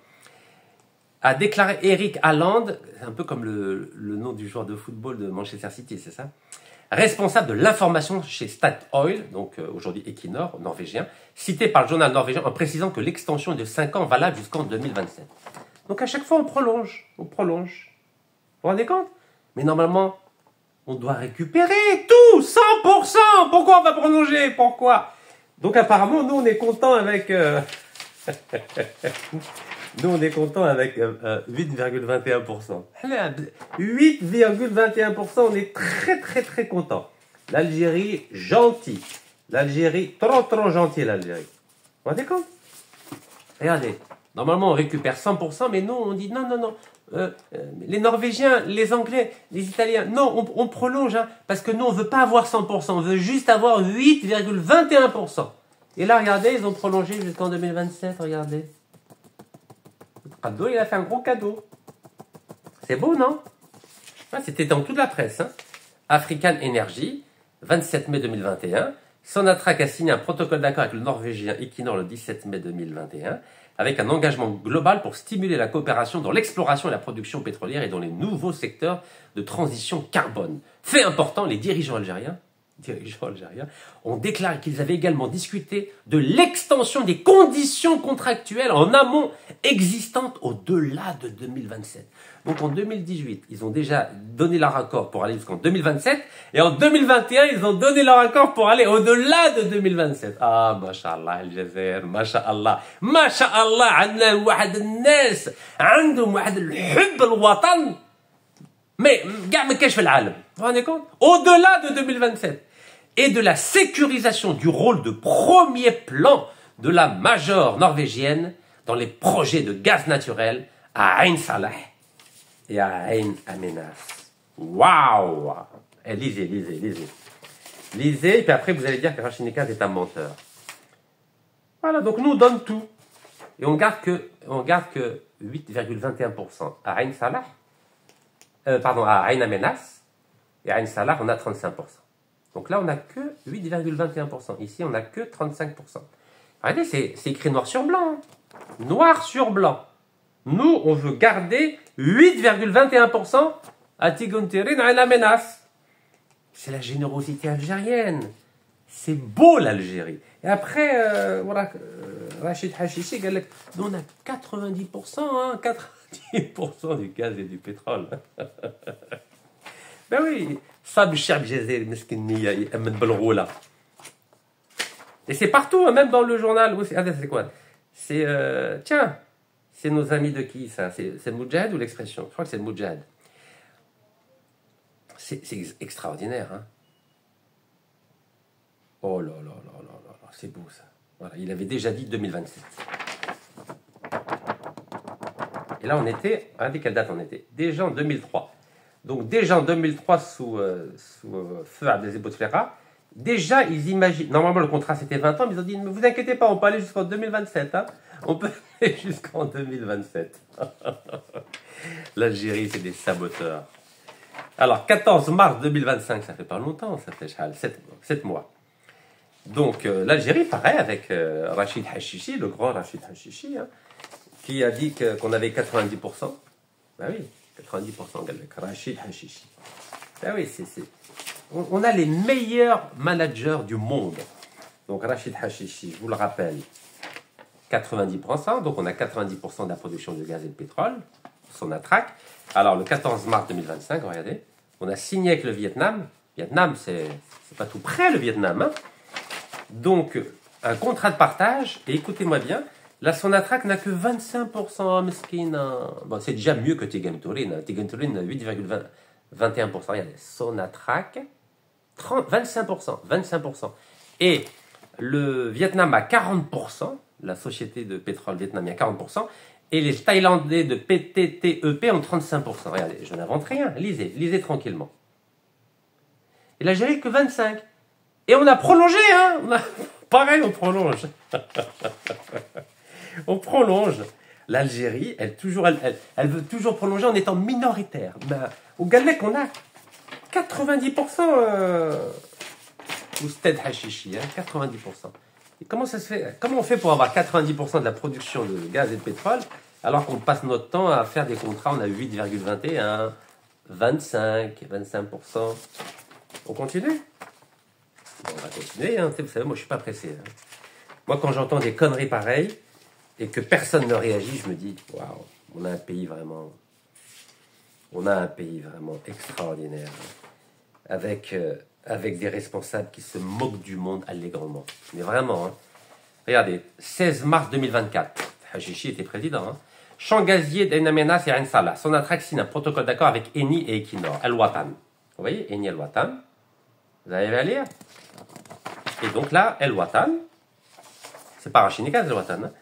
a déclaré Eric Haaland, un peu comme le nom du joueur de football de Manchester City, c'est ça, responsable de l'information chez Statoil, donc aujourd'hui Equinor, norvégien, cité par le journal norvégien en précisant que l'extension est de 5 ans valable jusqu'en 2027. Donc à chaque fois on prolonge. Vous vous rendez compte? Mais normalement, on doit récupérer tout, 100%. Pourquoi on va prolonger? Pourquoi? Donc apparemment, nous on est content avec 8,21%. 8,21%, on est très très très content. L'Algérie, gentil. L'Algérie, trop gentil l'Algérie. Vous vous rendez compte? Regardez, normalement on récupère 100%, mais nous on dit non. Les Norvégiens, les Anglais, les Italiens, non, on prolonge, hein, parce que nous on veut pas avoir 100%, on veut juste avoir 8,21%. Et là, regardez, ils ont prolongé jusqu'en 2027, regardez. Abdo, il a fait un gros cadeau. C'est beau, non? C'était dans toute la presse. Hein. African Energy, 27 mai 2021. Sonatrach a signé un protocole d'accord avec le Norvégien Equinor le 17 mai 2021, avec un engagement global pour stimuler la coopération dans l'exploration et la production pétrolière et dans les nouveaux secteurs de transition carbone. Fait important, les dirigeants algériens ont déclaré qu'ils avaient également discuté de l'extension des conditions contractuelles en amont existantes au-delà de 2027. Donc en 2018, ils ont déjà donné leur accord pour aller jusqu'en 2027 et en 2021, ils ont donné leur accord pour aller au-delà de 2027. Ah, mashallah, Aljazair, mashallah. Mashallah, عندنا واحد الناس عندهم واحد الحب الوطن. Mais, gars, mais qu'est-ce que je fais l'alm? Vous vous rendez compte? Au-delà de 2027. Et de la sécurisation du rôle de premier plan de la major norvégienne dans les projets de gaz naturel à Ain Salah et à Ain Amenas. Waouh! Lisez. Lisez, et puis après vous allez dire que Rachid Nekaz est un menteur. Voilà, donc nous on donne tout. Et on garde que 8,21% à Ain Salah. À Ain Amenas, et à Ain Salah, on a 35%. Donc là, on n'a que 8,21%. Ici, on n'a que 35%. Regardez, c'est écrit noir sur blanc. Hein. Noir sur blanc. Nous, on veut garder 8,21% à Tigontirin à Ain Amenas. C'est la générosité algérienne. C'est beau, l'Algérie. Et après, Rachid Hachichi, nous, on a 90%, hein, 90% du gaz et du pétrole. Ben oui, Sab Chab Jazair, Meskinniya, Ahmed Belroula. Et c'est partout, même dans le journal. C'est quoi? C'est, c'est nos amis de qui ça? C'est le Moudjahid ou l'expression? Je crois que c'est le Moudjahid. C'est extraordinaire, hein? Oh là là là là là, c'est beau ça. Voilà, il avait déjà dit 2027. Et là, on était, regardez quelle date on était. Déjà en 2003. Donc déjà en 2003, sous feu Abdelaziz Bouteflika, déjà ils imaginent, normalement le contrat c'était 20 ans, mais ils ont dit, ne vous inquiétez pas, on peut aller jusqu'en 2027. Hein. On peut aller jusqu'en 2027. L'Algérie, c'est des saboteurs. Alors, 14 mars 2025, ça fait pas longtemps, ça fait 7 mois. Donc, l'Algérie, pareil, avec Rachid Hachichi, le grand Rachid Hachichi, hein, qui a dit qu'on avait 90%. Ben oui, 90%, Rachid Hachichi. Ben oui, on a les meilleurs managers du monde. Donc, Rachid Hachichi, je vous le rappelle, 90%, donc on a 90% de la production de gaz et de pétrole, Sonatrach. Alors, le 14 mars 2025, regardez, on a signé avec le Vietnam. Vietnam, c'est pas tout près, le Vietnam, hein. Donc, un contrat de partage, et écoutez-moi bien, la Sonatrach n'a que 25%, mesquine. Bon, c'est déjà mieux que Tigenturin. Tigenturin, 8,21%. Regardez, Sonatrach, 25%. Et le Vietnam a 40%, la société de pétrole vietnamienne a 40%, et les Thaïlandais de PTTEP ont 35%. Regardez, je n'invente rien, lisez tranquillement. Et l'Algérie que 25%. Et on a prolongé, hein. Pareil, on prolonge. On prolonge. L'Algérie, elle veut toujours prolonger en étant minoritaire. Mais au Galec, on a 90% au Stade Hachichi, hein, 90%. Et comment ça se fait? Comment on fait pour avoir 90% de la production de gaz et de pétrole alors qu'on passe notre temps à faire des contrats? On a 8,21, 25%. On continue? On va continuer, hein. Vous savez, moi je suis pas pressé. Hein. Moi quand j'entends des conneries pareilles et que personne ne réagit, je me dis, waouh, on a un pays vraiment extraordinaire, hein. Avec des responsables qui se moquent du monde allègrement. Mais vraiment, hein. Regardez, 16 mars 2024, Hachichi était président, hein. Champ gazier d'Ain Amenas et Ain Salah. Sonatrach signe un protocole d'accord avec Eni et Equinor, Al-Watan. Vous voyez, Eni Al-Watan. Vous arrivez à lire? Et donc là, El-Watan, c'est pas Rachid Nekaz, El-Watan, hein.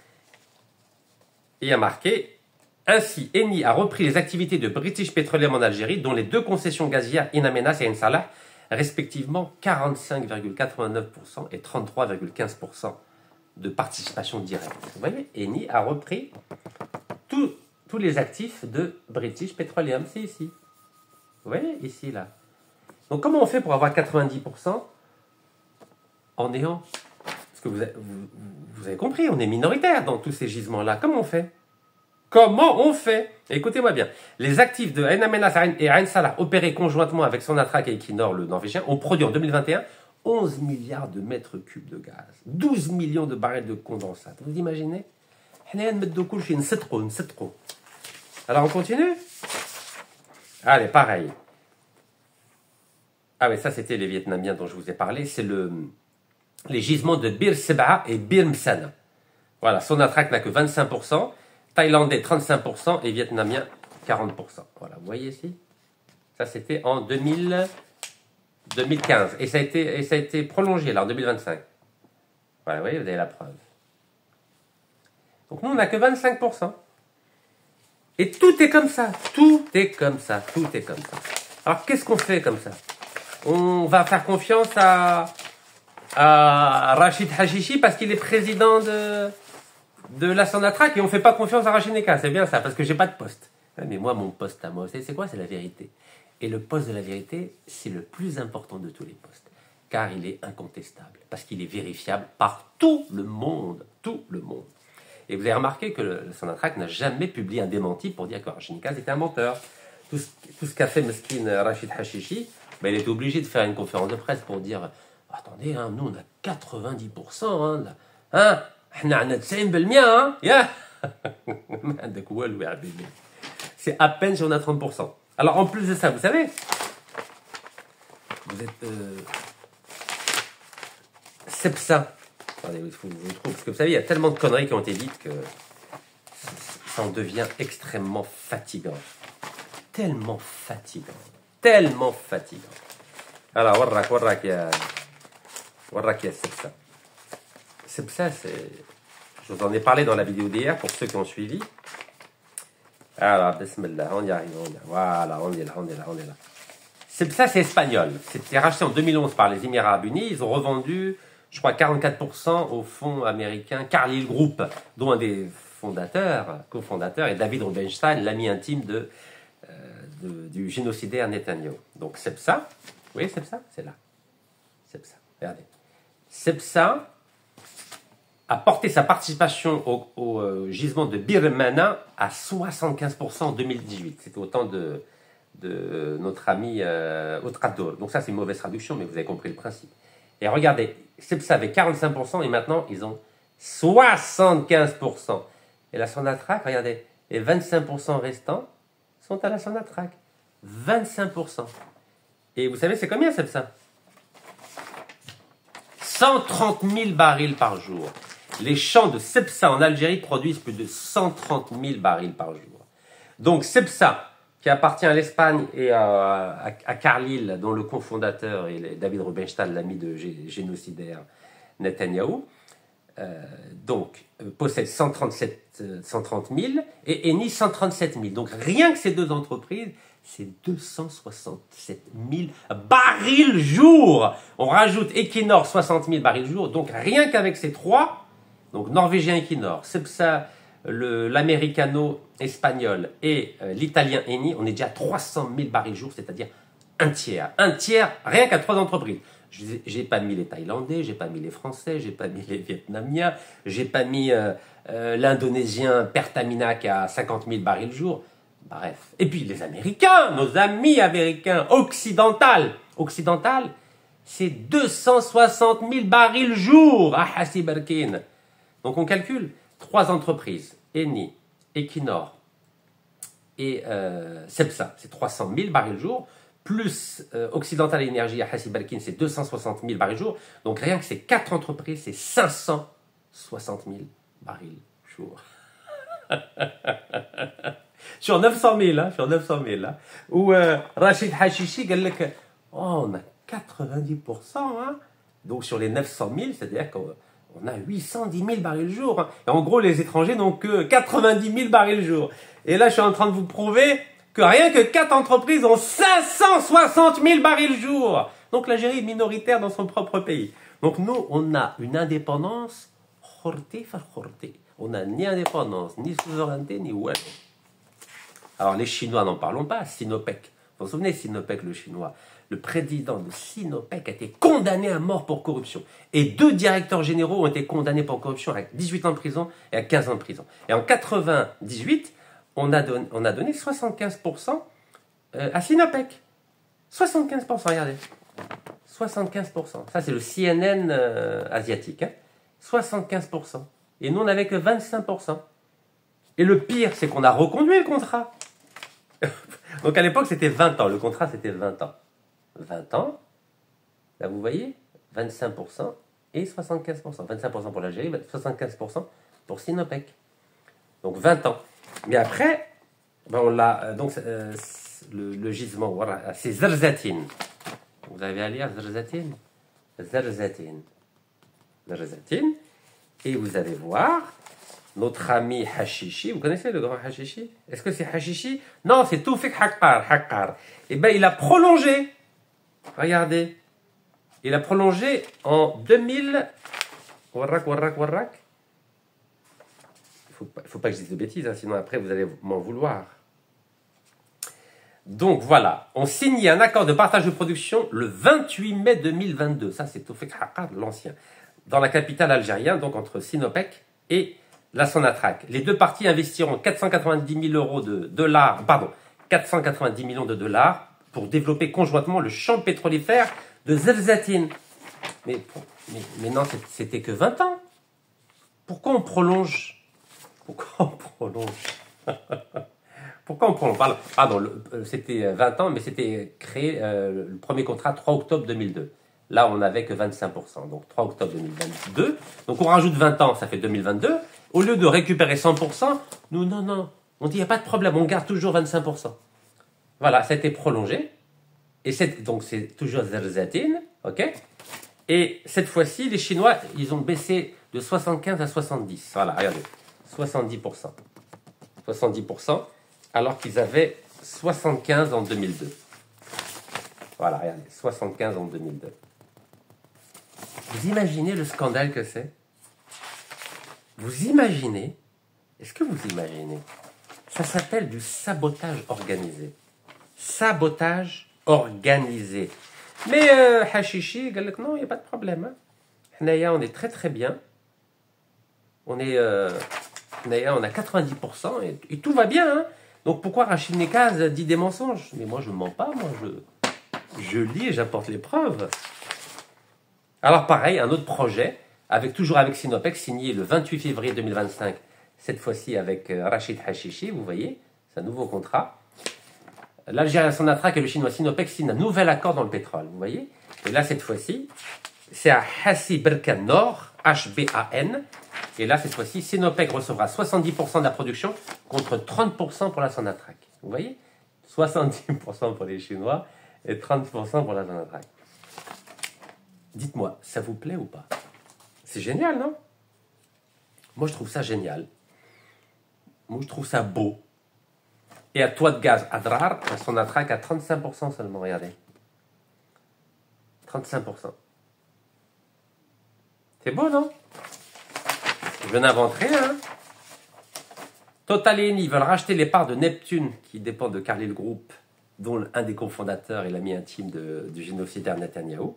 Et il y a marqué, ainsi, Eni a repris les activités de British Petroleum en Algérie, dont les deux concessions gazières, Ain Amenas et Ain Salah, respectivement 45,89% et 33,15% de participation directe. Vous voyez, Eni a repris tous les actifs de British Petroleum. C'est ici. Vous voyez, ici, là. Donc, comment on fait pour avoir 90% en ayant... Parce que vous avez compris, on est minoritaire dans tous ces gisements-là. Comment on fait? Comment on fait? Écoutez-moi bien. Les actifs de Ain Amenas et Ain Salah opérés conjointement avec Sonatrach et Equinor, le norvégien, ont produit en 2021 11 milliards de mètres cubes de gaz, 12 millions de barils de condensate. Vous imaginez? Alors on continue? Allez, pareil. Ah oui, ça c'était les Vietnamiens dont je vous ai parlé. C'est les gisements de Bir Sebaa et Bir Msana. Voilà, Sonatrach n'a que 25%, Thaïlandais 35% et Vietnamien 40%. Voilà, vous voyez ici? Ça c'était en 2015. Et ça a été prolongé là en 2025. Voilà, vous voyez, vous avez la preuve. Donc nous, on n'a que 25%. Et tout est comme ça. Tout est comme ça. Tout est comme ça. Alors, qu'est-ce qu'on fait comme ça? On va faire confiance à Rachid Hachichi parce qu'il est président de la Sonatrach et on ne fait pas confiance à Rachid Neka. C'est bien ça, parce que j'ai pas de poste. Mais moi, mon poste à moi, c'est quoi? C'est la vérité. Et le poste de la vérité, c'est le plus important de tous les postes. Car il est incontestable. Parce qu'il est vérifiable par tout le monde. Tout le monde. Et vous avez remarqué que le Sonatrach n'a jamais publié un démenti pour dire que Rachid Nikaz était un menteur. Tout ce qu'a fait Meskin Rachid Hachichi, il était obligé de faire une conférence de presse pour dire attendez, hein, nous on a 90%, hein, on a 90%, hein, yeah. C'est à peine si on a 30%. Alors en plus de ça, vous savez, vous êtes Cepsa. Attendez, il faut que je vous trouve. Parce que vous savez, il y a tellement de conneries qui ont été dites que ça en devient extrêmement fatigant. Tellement fatigant. Tellement fatigant. Alors, warrak, il y a Cepsa. Cepsa, c'est... Je vous en ai parlé dans la vidéo d'hier pour ceux qui ont suivi. Alors, bismillah, on y arrive, Voilà, on est là. Cepsa, c'est espagnol. C'était racheté en 2011 par les Émirats Arabes Unis. Ils ont revendu... je crois 44% au fonds américain Carlyle Group, dont un des cofondateurs est David Rubenstein, l'ami intime du génocidaire Netanyahou. Donc Cepsa, vous voyez Cepsa? C'est là. Cepsa, regardez. Cepsa a porté sa participation au gisement de Bir Mana à 75% en 2018. C'était au temps de notre ami Otrador. Donc ça c'est une mauvaise traduction, mais vous avez compris le principe. Et regardez, Cepsa avait 45% et maintenant ils ont 75%. Et la Sonatrach, regardez, les 25% restants sont à la Sonatrach. 25%. Et vous savez, c'est combien Cepsa? 130 000 barils par jour. Les champs de Cepsa en Algérie produisent plus de 130 000 barils par jour. Donc Cepsa, qui appartient à l'Espagne et à Carlyle, dont le cofondateur est David Rubenstein, l'ami de génocidaire Netanyahou, possède 130 000 et Eni 137 000. Donc rien que ces deux entreprises, c'est 267 000 barils jour. On rajoute Equinor 60 000 barils jour. Donc rien qu'avec ces trois, donc norvégien Equinor, Cepsa, l'américano-espagnol et l'italien Eni, on est déjà à 300 000 barils jour, c'est-à-dire un tiers. Un tiers, rien qu'à trois entreprises. J'ai pas mis les Thaïlandais, j'ai pas mis les Français, j'ai pas mis les Vietnamiens, j'ai pas mis l'Indonésien Pertamina qui a 50 000 barils jour. Bref. Et puis les Américains, nos amis américains, occidentales, c'est 260 000 barils jour à Hassi Barkin. Donc on calcule 3 entreprises, Eni, Equinor et Cepsa, c'est 300 000 barils jour, plus Occidental Energy à Hassi Barkin, c'est 260 000 barils jour. Donc rien que ces 4 entreprises, c'est 560 000 barils jour. Sur 900 000, hein, hein. Où Rachid Hachichi, on a 90%, hein. Donc sur les 900 000, c'est-à-dire qu'on a 810 000 barils jour. Hein. Et en gros, les étrangers n'ont que 90 000 barils jour. Et là, je suis en train de vous prouver que rien que 4 entreprises ont 560 000 barils jour. Donc l'Algérie est minoritaire dans son propre pays. Donc nous, on a une indépendance, on n'a ni indépendance, ni souveraineté, ni ouais. Alors les Chinois, n'en parlons pas, Sinopec. Vous vous souvenez, Sinopec, le Chinois, le président de Sinopec a été condamné à mort pour corruption. Et 2 directeurs généraux ont été condamnés pour corruption à 18 ans de prison et à 15 ans de prison. Et en 98, on a donné 75% à Sinopec. 75%, regardez. 75%. Ça, c'est le CNN asiatique. Hein. 75%. Et nous, on n'avait que 25%. Et le pire, c'est qu'on a reconduit le contrat. Donc à l'époque, c'était 20 ans. Le contrat, c'était 20 ans. 20 ans, là vous voyez, 25% et 75%. 25% pour l'Algérie, 75% pour Sinopec. Donc 20 ans. Mais après, ben on l'a, donc le gisement, voilà, c'est Zerzatine. Vous avez à lire Zerzatine. Zerzatine. Zerzatine. Et vous allez voir notre ami Hashishi. Vous connaissez le grand Hashishi? Est-ce que c'est Hashishi? Non, c'est Toufik Haqqar. Et bien, il a prolongé. Regardez. Il a prolongé en 2000. Warrak. Il ne faut pas que je dise de bêtises, hein, sinon après vous allez m'en vouloir. Donc voilà, on signe un accord de partage de production le 28 mai 2022. Ça, c'est Toufik Haqqar, l'ancien. Dans la capitale algérienne, donc entre Sinopec et la Sonatrach. Les 2 parties investiront 490 000 euros de dollars, 490 millions de dollars pour développer conjointement le champ pétrolifère de Zerzatine. Mais non, c'était que 20 ans. Pourquoi on prolonge? Pardon, c'était 20 ans, mais c'était créé le premier contrat 3 octobre 2002. Là, on n'avait que 25%, donc 3 octobre 2022. Donc on rajoute 20 ans, ça fait 2022. Au lieu de récupérer 100%, nous, non. On dit, il n'y a pas de problème, on garde toujours 25%. Voilà, ça a été prolongé. Et donc c'est toujours Zerzatine, ok? Et cette fois-ci, les Chinois, ils ont baissé de 75 à 70. Voilà, regardez, 70%. 70%, alors qu'ils avaient 75 en 2002. Voilà, regardez, 75 en 2002. Vous imaginez le scandale que c'est? Vous imaginez? Est-ce que vous imaginez? Ça s'appelle du sabotage organisé. Sabotage organisé. Mais Hashishi, il dit non, il n'y a pas de problème. Hein. Hnaya, on est très très bien. On a 90% et tout va bien. Hein. Donc pourquoi Rachid Nekaz dit des mensonges? Mais moi je ne mens pas, moi je lis et j'apporte les preuves. Alors pareil, un autre projet, toujours avec Sinopec, signé le 28 février 2025, cette fois-ci avec Rachid Hashishi, vous voyez, c'est un nouveau contrat. L'Algérien Sonatrach et le Chinois Sinopec signent un nouvel accord dans le pétrole, vous voyez. Et là, cette fois-ci, c'est à Hassi Berkane Nord, HBAN. Et là, cette fois-ci, Sinopec recevra 70% de la production contre 30% pour la Sonatrach. Vous voyez, 70% pour les Chinois et 30% pour la Sonatrach. Dites-moi, ça vous plaît ou pas? C'est génial, non? Moi, je trouve ça génial. Moi, je trouve ça beau. Et à Toit de Gaz Adrar, la Sonatrach à 35% seulement, regardez. 35%. C'est beau, non? Je n'invente rien. Hein. Total et Eni veulent racheter les parts de Neptune, qui dépendent de Carlyle Group, dont un des cofondateurs est l'ami intime du génocidaire Netanyahou.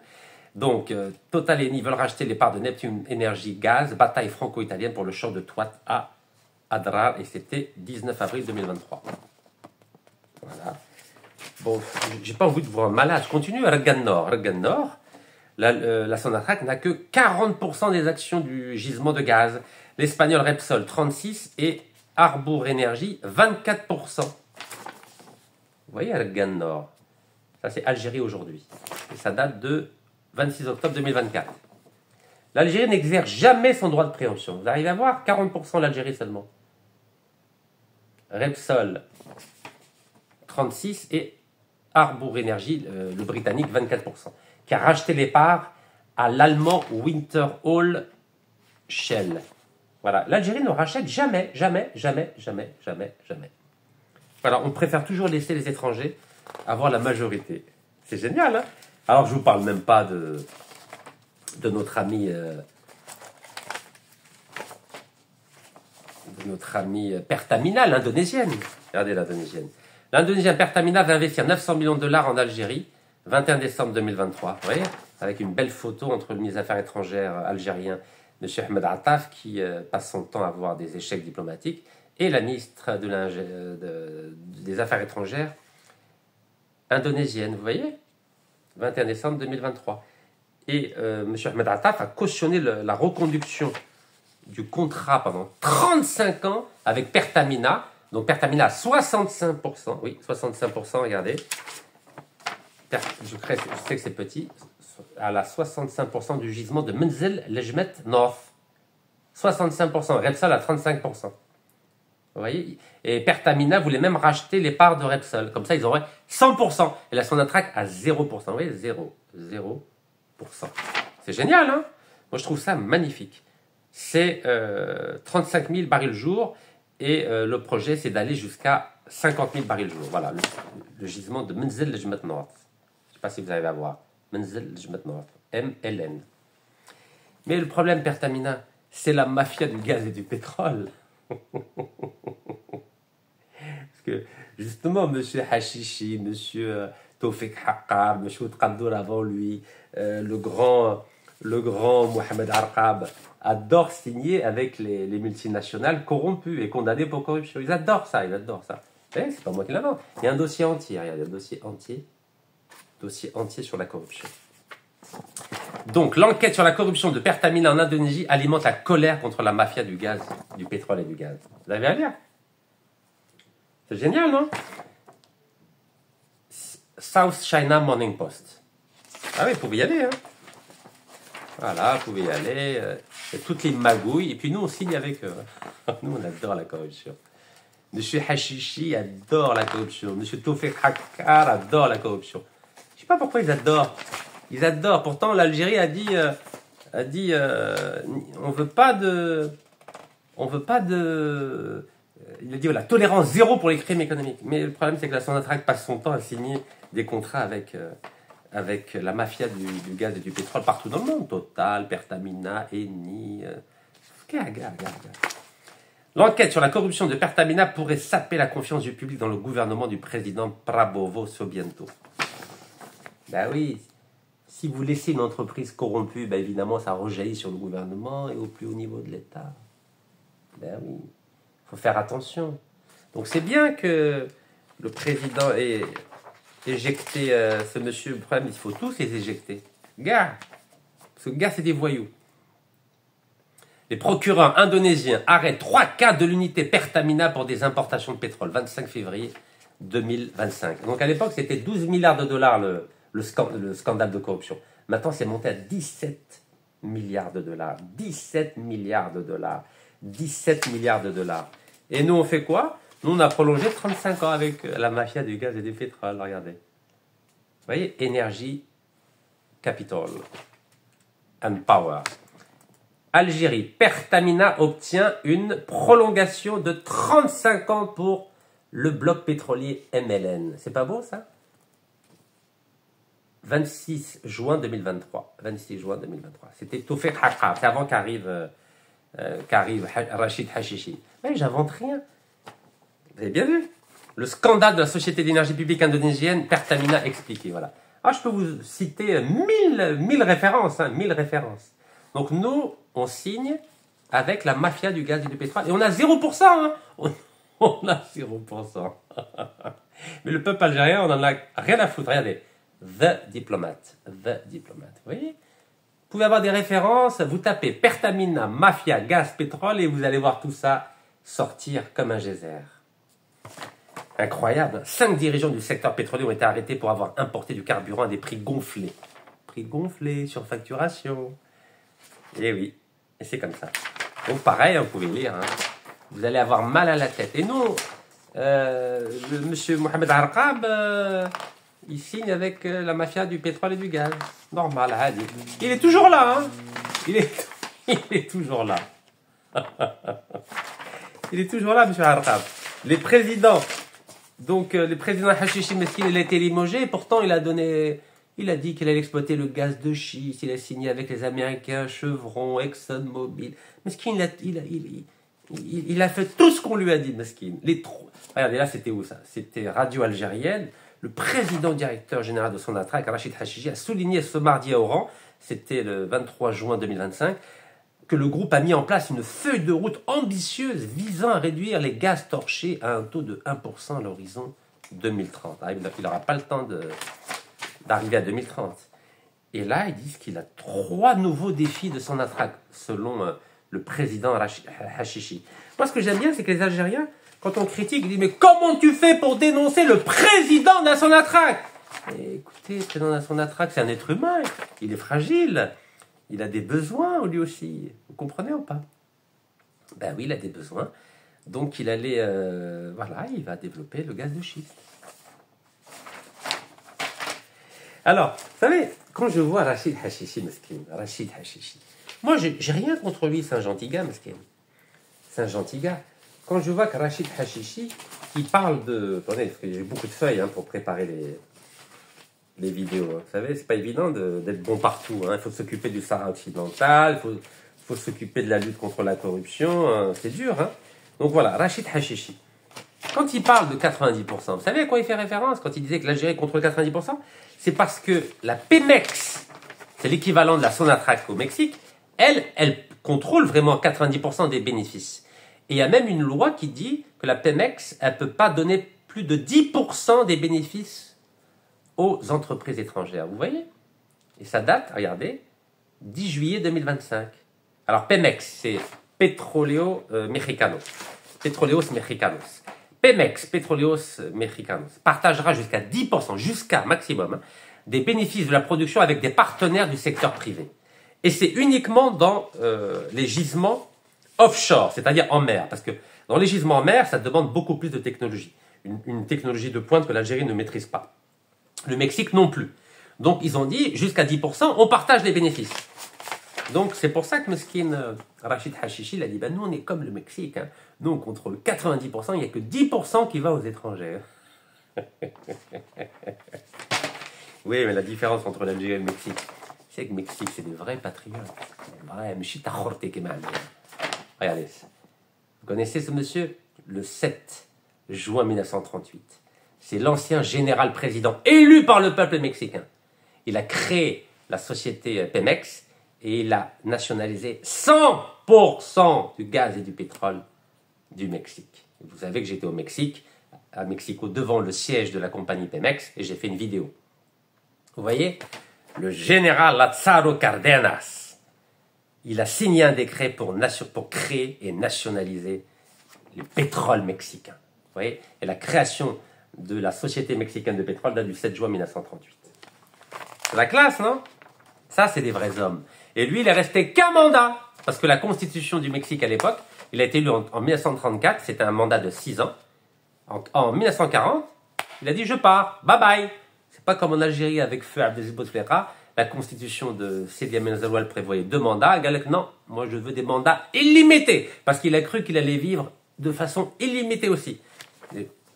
Donc, Total et Eni veulent racheter les parts de Neptune Energy Gaz, bataille franco-italienne pour le champ de Toit à Adrar, et c'était 19 avril 2023. Voilà. Bon, j'ai pas envie de vous rendre malade. Je continue à Regan Nord. La Sonatrach n'a que 40% des actions du gisement de gaz. L'espagnol Repsol, 36% et Harbour Energy, 24%. Vous voyez, Regan Nord. Ça, c'est Algérie aujourd'hui. Et ça date de 26 octobre 2024. L'Algérie n'exerce jamais son droit de préemption. Vous arrivez à voir 40% l'Algérie seulement. Repsol, 36% et Harbour Energy, le britannique, 24%. Qui a racheté les parts à l'allemand Wintershall Shell. Voilà. L'Algérie ne rachète jamais. Voilà, on préfère toujours laisser les étrangers avoir la majorité. C'est génial, hein? Alors, je ne vous parle même pas de notre ami notre ami Pertamina, l'Indonésienne. Regardez l'Indonésienne. L'Indonésienne Pertamina va investir 900 millions de dollars en Algérie, 21 décembre 2023. Vous voyez, avec une belle photo entre le ministre des Affaires étrangères algérien, M. Ahmed Attaf, qui passe son temps à avoir des échecs diplomatiques, et la ministre des Affaires étrangères indonésienne. Vous voyez, 21 décembre 2023. Et M. Ahmed Attaf a cautionné la reconduction du contrat pendant 35 ans avec Pertamina. Donc Pertamina à 65%, oui, 65%, regardez. Je sais que c'est petit, à la 65% du gisement de Menzel Lejmet North. 65%, Repsol à 35%. Vous voyez? Et Pertamina voulait même racheter les parts de Repsol. Comme ça, ils auraient 100%. Et la Sonatrach à 0%. Vous voyez, 0%. C'est génial, hein? Moi, je trouve ça magnifique. C'est 35 000 barils jour. Et le projet, c'est d'aller jusqu'à 50 000 barils jour. Voilà, le gisement de Menzel Lejmet North. Je ne sais pas si vous arrivez à voir. Menzel Lejmet North. MLN. Mais le problème, Pertamina, c'est la mafia du gaz et du pétrole. Parce que, justement, M. Hashishi, M. Tawfiq Haqqar, M. Tqaddour avant lui, le grand Mohamed Arqab, adorent signer avec les multinationales corrompues et condamnées pour corruption. Ils adorent ça, ils adorent ça. C'est pas moi qui l'invente. Il y a un dossier entier, regardez, un dossier entier sur la corruption. Donc, l'enquête sur la corruption de Pertamina en Indonésie alimente la colère contre la mafia du gaz, du pétrole et du gaz. Vous avez à lire. C'est génial, non? South China Morning Post. Ah oui, vous pouvez y aller, hein. Voilà, vous pouvez y aller. Toutes les magouilles. Et puis nous, on signe avec eux. Nous, on adore la corruption. Monsieur Hashishi adore la corruption. Monsieur Tawfiq Haqqar adore la corruption. Je ne sais pas pourquoi ils adorent. Ils adorent. Pourtant, l'Algérie a dit on veut pas de. Il a dit voilà, tolérance zéro pour les crimes économiques. Mais le problème, c'est que la Sonatrach passe son temps à signer des contrats avec la mafia du gaz et du pétrole partout dans le monde. Total, Pertamina, Eni. Regarde. L'enquête sur la corruption de Pertamina pourrait saper la confiance du public dans le gouvernement du président Prabowo Subianto. Ben oui. Si vous laissez une entreprise corrompue, ben évidemment, ça rejaillit sur le gouvernement et au plus haut niveau de l'État. Ben oui, il faut faire attention. Donc c'est bien que le président ait éjecté ce monsieur. Le problème, il faut tous les éjecter. Gars, ce gars, c'est des voyous. Les procureurs indonésiens arrêtent 3 cas de l'unité Pertamina pour des importations de pétrole. 25 février 2025. Donc à l'époque, c'était 12 milliards de dollars le scandale de corruption. Maintenant, c'est monté à 17 milliards de dollars. 17 milliards de dollars. 17 milliards de dollars. Et nous, on fait quoi? Nous, on a prolongé 35 ans avec la mafia du gaz et du pétrole. Regardez. Vous voyez, Energy Capital and Power. Algérie, Pertamina obtient une prolongation de 35 ans pour le bloc pétrolier MLN. C'est pas beau, ça? 26 juin 2023. 26 juin 2023. C'était Tawfiq Haqqar. C'est avant qu'arrive Rachid Hashishi. Mais j'invente rien. Vous avez bien vu? Le scandale de la société d'énergie publique indonésienne, Pertamina expliqué. Voilà. Ah, je peux vous citer 1000 références. 1000 références. Donc nous, on signe avec la mafia du gaz et du pétrole. Et on a 0%. Hein. On a 0%. Mais le peuple algérien, on en a rien à foutre. Regardez. The Diplomat. The Diplomat. Vous voyez? Vous pouvez avoir des références. Vous tapez Pertamina, mafia, gaz, pétrole et vous allez voir tout ça sortir comme un geyser. Incroyable. 5 dirigeants du secteur pétrolier ont été arrêtés pour avoir importé du carburant à des prix gonflés. Prix gonflés, surfacturation. Et oui, et c'est comme ça. Donc pareil, vous pouvez lire. Hein. Vous allez avoir mal à la tête. Et nous, monsieur Mohamed Arqab, il signe avec la mafia du pétrole et du gaz. Normal, Hadi. Il est toujours là. Hein. Il est toujours là. Il est toujours là, monsieur Arqab. Les présidents. Donc, le président Hashishi Meskin, il a été limogé. Et pourtant, il a dit qu'il allait exploiter le gaz de schiste. Il a signé avec les Américains, Chevron, ExxonMobil. Meskin, Il a fait tout ce qu'on lui a dit, mesquine. Regardez, là, c'était où ça? C'était Radio Algérienne. Le président directeur général de Sonatrach, Rachid Hachichi, a souligné ce mardi à Oran, c'était le 23 juin 2025, que le groupe a mis en place une feuille de route ambitieuse visant à réduire les gaz torchés à un taux de 1% à l'horizon 2030. Ah, il n'aura pas le temps d'arriver à 2030. Et là, ils disent qu'il a 3 nouveaux défis de Sonatrach, selon le président Hachichi. Moi, ce que j'aime bien, c'est que les Algériens, quand on critique, ils disent « Mais comment tu fais pour dénoncer le président de la Sonatrach ?» Écoutez, le président de la Sonatrach, c'est un être humain, il est fragile, il a des besoins, lui aussi. Vous comprenez ou pas? Ben oui, il a des besoins. Donc, il allait, voilà, il va développer le gaz de schiste. Alors, vous savez, quand je vois Rachid Hachichi, moi, j'ai rien contre lui, c'est un gentil gars, mesquin. C'est un gentil gars. Quand je vois que Rachid Hachichi, il parle de... Attendez, parce que j'ai beaucoup de feuilles pour préparer les vidéos. Vous savez, c'est pas évident d'être bon partout. Il faut s'occuper du Sahara occidental, il faut s'occuper de la lutte contre la corruption. C'est dur. Donc voilà, Rachid Hachichi. Quand il parle de 90%, vous savez à quoi il fait référence quand il disait que l'Algérie contrôle 90%? C'est parce que la Pemex, c'est l'équivalent de la Sonatrach au Mexique, elle contrôle vraiment 90% des bénéfices. Et il y a même une loi qui dit que la Pemex, elle ne peut pas donner plus de 10% des bénéfices aux entreprises étrangères. Vous voyez? Et ça date, regardez, 10 juillet 2025. Alors Pemex, c'est Petróleos Mexicanos. Pemex, Petróleos Mexicanos, partagera jusqu'à 10%, jusqu'à maximum, des bénéfices de la production avec des partenaires du secteur privé. Et c'est uniquement dans les gisements offshore, c'est-à-dire en mer. Parce que dans les gisements en mer, ça demande beaucoup plus de technologie. Une technologie de pointe que l'Algérie ne maîtrise pas. Le Mexique non plus. Donc ils ont dit, jusqu'à 10%, on partage les bénéfices. Donc c'est pour ça que mesquine Rachid Hachichi il a dit, ben, nous on est comme le Mexique. Nous on contrôle 90%, il n'y a que 10% qui va aux étrangers. Oui, mais la différence entre l'Algérie et le Mexique, c'est que le Mexique, c'est des vrais patriotes. Regardez. Vous connaissez ce monsieur? Le 7 juin 1938. C'est l'ancien général président élu par le peuple mexicain. Il a créé la société Pemex et il a nationalisé 100% du gaz et du pétrole du Mexique. Vous savez que j'étais au Mexique, à Mexico, devant le siège de la compagnie Pemex, et j'ai fait une vidéo. Vous voyez, le général Lázaro Cárdenas, il a signé un décret pour créer et nationaliser le pétrole mexicain. Vous voyez, et la création de la Société mexicaine de pétrole date du 7 juin 1938. C'est la classe, non? Ça, c'est des vrais hommes. Et lui, il est resté qu'un mandat, parce que la constitution du Mexique à l'époque, il a été élu en 1934, c'était un mandat de 6 ans. En 1940, il a dit « je pars, bye bye ». C'est pas comme en Algérie avec Feu Abdelaziz Bouteflika, la constitution de Sidi Ahmed Zeroual prévoyait 2 mandats. Galek, non, moi je veux des mandats illimités, parce qu'il a cru qu'il allait vivre de façon illimitée aussi.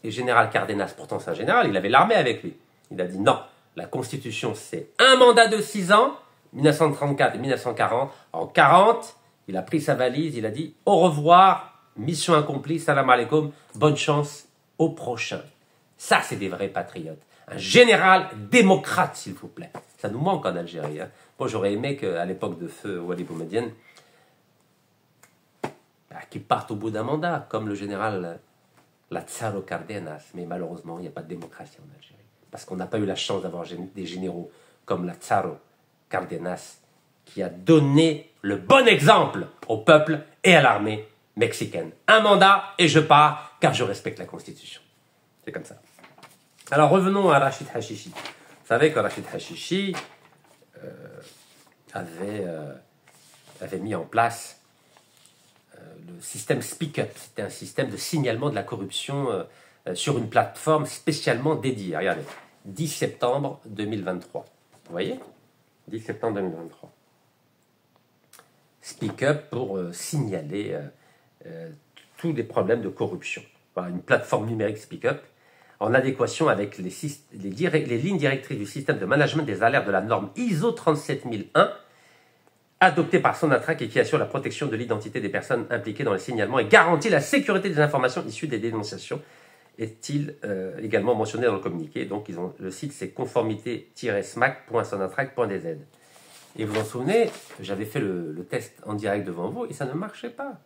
Et général Cárdenas, pourtant c'est un général, il avait l'armée avec lui. Il a dit non, la constitution c'est un mandat de 6 ans, 1934 et 1940. En 40, il a pris sa valise, il a dit au revoir, mission accomplie, salam alaikum, bonne chance au prochain. Ça c'est des vrais patriotes. Un général démocrate, s'il vous plaît. Ça nous manque en Algérie. Moi, j'aurais aimé qu'à l'époque de feu Wali Boumedienne, qu'il parte au bout d'un mandat, comme le général Lázaro Cárdenas. Mais malheureusement, il n'y a pas de démocratie en Algérie. Parce qu'on n'a pas eu la chance d'avoir des généraux comme Lázaro Cárdenas, qui a donné le bon exemple au peuple et à l'armée mexicaine. Un mandat et je pars, car je respecte la Constitution. C'est comme ça. Alors revenons à Rachid Hachichi. Vous savez que Rachid Hachichi avait mis en place le système Speak Up. C'était un système de signalement de la corruption sur une plateforme spécialement dédiée. Regardez, 10 septembre 2023. Vous voyez? 10 septembre 2023. Speak Up pour signaler tous les problèmes de corruption. Voilà, une plateforme numérique Speak Up en adéquation avec les lignes directrices du système de management des alertes de la norme ISO 37001 adopté par Sonatrach et qui assure la protection de l'identité des personnes impliquées dans le signalement et garantit la sécurité des informations issues des dénonciations, est-il également mentionné dans le communiqué. Donc le site c'est conformité-smac.sonatrach.dz. Et vous vous en souvenez, j'avais fait le test en direct devant vous et ça ne marchait pas.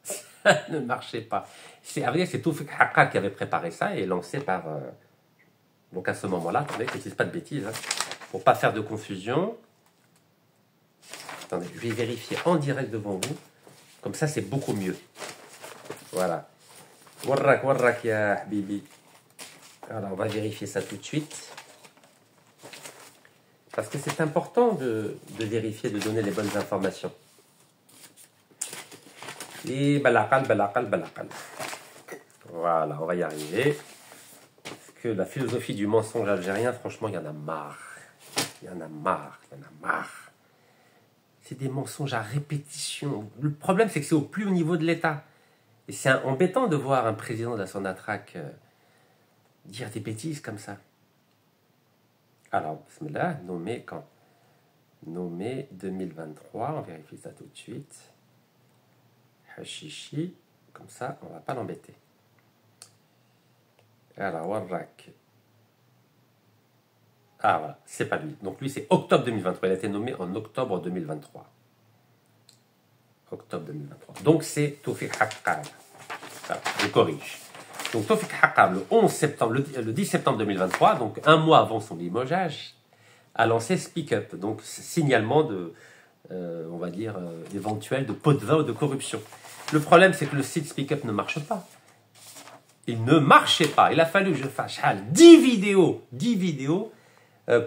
Ça ne marchait pas. C'est Tawfiq Haqqa qui avait préparé ça et lancé par... donc à ce moment-là, attendez, que je ne dise pas de bêtises, hein, pour ne pas faire de confusion. Attendez, je vais vérifier en direct devant vous. Comme ça, c'est beaucoup mieux. Voilà. Warrak ya habibi. Alors, on va vérifier ça tout de suite. Parce que c'est important de vérifier, de donner les bonnes informations. Et balaqal. Voilà, on va y arriver. Parce que la philosophie du mensonge algérien, franchement, il y en a marre. Il y en a marre. C'est des mensonges à répétition. Le problème, c'est que c'est au plus haut niveau de l'État. Et c'est embêtant de voir un président de la Sonatrach dire des bêtises comme ça. Alors, bismillah, nommé quand? Nommé 2023, on vérifie ça tout de suite. Hashishi, comme ça, on ne va pas l'embêter. Alors, Warrak. Ah voilà, c'est pas lui. Donc lui, c'est octobre 2023. Il a été nommé en octobre 2023. Octobre 2023. Donc c'est Tawfiq Haqqa. Je corrige. Donc Tawfiq Haqqa, le 10 septembre 2023, donc un mois avant son limogeage, a lancé Speak Up, donc signalement de, on va dire, éventuel de pot de vin ou de corruption. Le problème, c'est que le site Speak Up ne marche pas. Il ne marchait pas. Il a fallu que je fasse 10 vidéos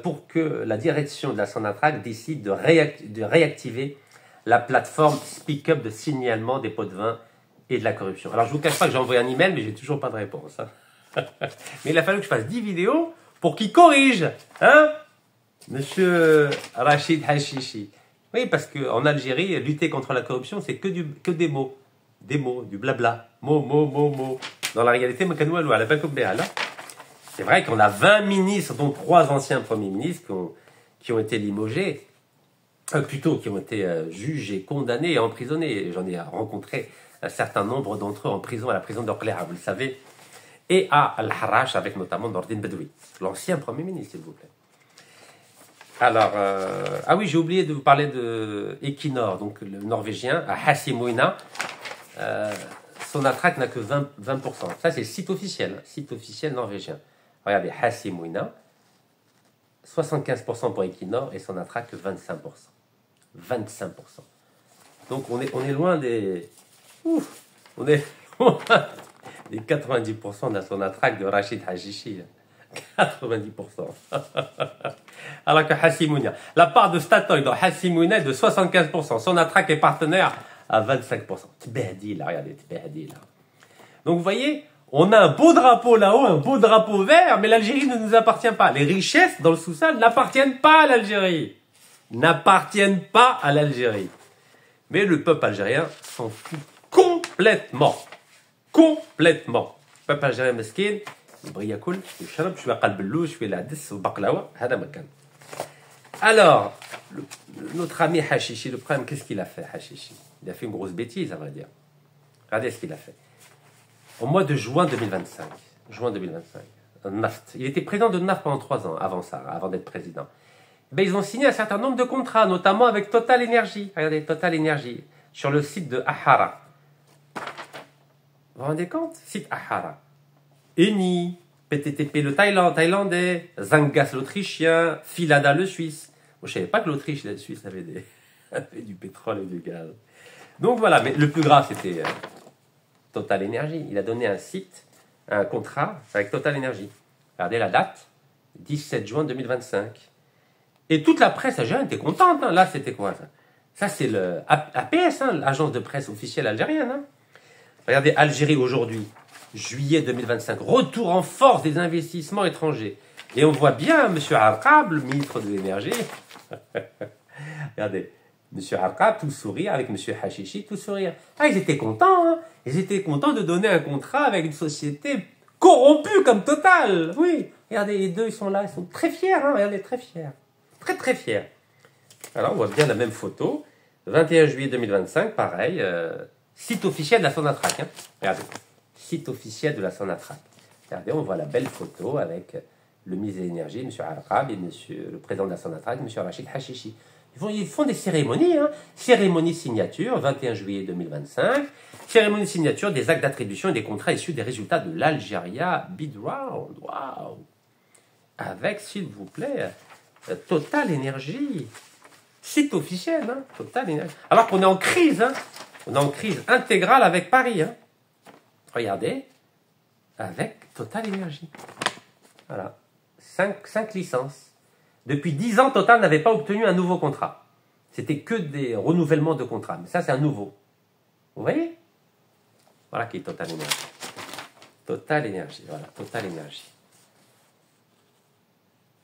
pour que la direction de la Sonatrach décide de réactiver la plateforme Speak Up de signalement des pots de vin et de la corruption. Alors, je ne vous cache pas que j'ai envoyé un email, mais j'ai toujours pas de réponse. Hein. Mais il a fallu que je fasse 10 vidéos pour qu'il corrige, hein, Monsieur Rachid Hashishi. Oui, parce qu'en Algérie, lutter contre la corruption, c'est que des mots. Des mots, du blabla. Mots. Dans la réalité, Makanou à la Bakobéa, là. C'est vrai qu'on a 20 ministres, dont 3 anciens premiers ministres qui ont été limogés, plutôt qui ont été jugés, condamnés et emprisonnés. J'en ai rencontré un certain nombre d'entre eux en prison, à la prison d'Orléans, vous le savez, et à Al-Harrach, avec notamment Nordine Bedoui, l'ancien premier ministre, s'il vous plaît. Alors, ah oui, j'ai oublié de vous parler de Equinor, donc le norvégien, à Hasimoina. Sonatrach n'a que 20%. Ça, c'est le site officiel norvégien. Regardez, Hasimoina, 75% pour Equinor et Sonatrach que 25%. 25%. Donc, on est loin des... on est loin des 90% de la Sonatrach de Rachid Hashishi. 90%. Alors que Hasimouna, la part de Statoil dans Hasimouna est de 75%. Sonatrach est partenaire à 25%. Tbehdi là, regardez, Tbehdi là. Donc vous voyez, on a un beau drapeau là-haut, un beau drapeau vert, mais l'Algérie ne nous appartient pas. Les richesses dans le sous-sol n'appartiennent pas à l'Algérie. N'appartiennent pas à l'Algérie. Mais le peuple algérien s'en fout complètement. Complètement. Le peuple algérien mesquin, ياكل يشرب شويه قلب اللوز شويه العدس والبقلاوه هذا مكان. Alors notre ami Hashishi, le problème, qu'est-ce qu'il a fait Hashishi? Il a fait une grosse bêtise, à vrai dire. Regardez ce qu'il a fait. Au mois de juin 2025, Naft, il était président de Naft pendant 3 ans avant ça, avant d'être président. Ben, ils ont signé un certain nombre de contrats, notamment avec Total Energy. Regardez, Total Energy, sur le site de Ahara. Vous vous rendez compte? Site Ahara. Eni, PTTP le Thaïlandais, Zangas l'Autrichien, Filada le Suisse. Moi, je ne savais pas que l'Autriche et la Suisse avaient du pétrole et du gaz. Donc voilà, mais le plus grave, c'était Total Energy. Il a donné un contrat avec Total Energy. Regardez la date, 17 juin 2025. Et toute la presse algérienne était contente. Hein. Là, c'était quoi ça? Ça, c'est le APS, hein, l'agence de presse officielle algérienne. Hein. Regardez, Algérie aujourd'hui. Juillet 2025, retour en force des investissements étrangers. Et on voit bien M. Arqab, le ministre de l'énergie. Regardez, M. Arqab, tout sourire, avec M. Hashishi, tout sourire. Ah, ils étaient contents, hein. Ils étaient contents de donner un contrat avec une société corrompue comme Total. Oui, regardez, les deux, ils sont là, ils sont très fiers, hein. Regardez, très fiers. Très, très fiers. Alors, on voit bien la même photo. 21 juillet 2025, pareil, site officiel de la Sonatrach. Hein. Regardez, site officiel de la Sonatrach. Regardez, on voit la belle photo avec le ministre de l'Énergie, M. Al-Rab, et le président de la Sonatrach, M. Rachid Hachichi. Ils font des cérémonies, hein. Cérémonie signature, 21 juillet 2025. Cérémonie signature des actes d'attribution et des contrats issus des résultats de l'Algéria Bid Round. Waouh! Avec, s'il vous plaît, Total Énergie. Site officiel, hein, Total Énergie. Alors qu'on est en crise, hein. On est en crise intégrale avec Paris, hein. Regardez, avec Total Énergie. Voilà. 5 licences. Depuis 10 ans, Total n'avait pas obtenu un nouveau contrat. C'était que des renouvellements de contrats. Mais ça, c'est un nouveau. Vous voyez? Voilà qui est Total Énergie. Total Énergie, voilà, Total Énergie.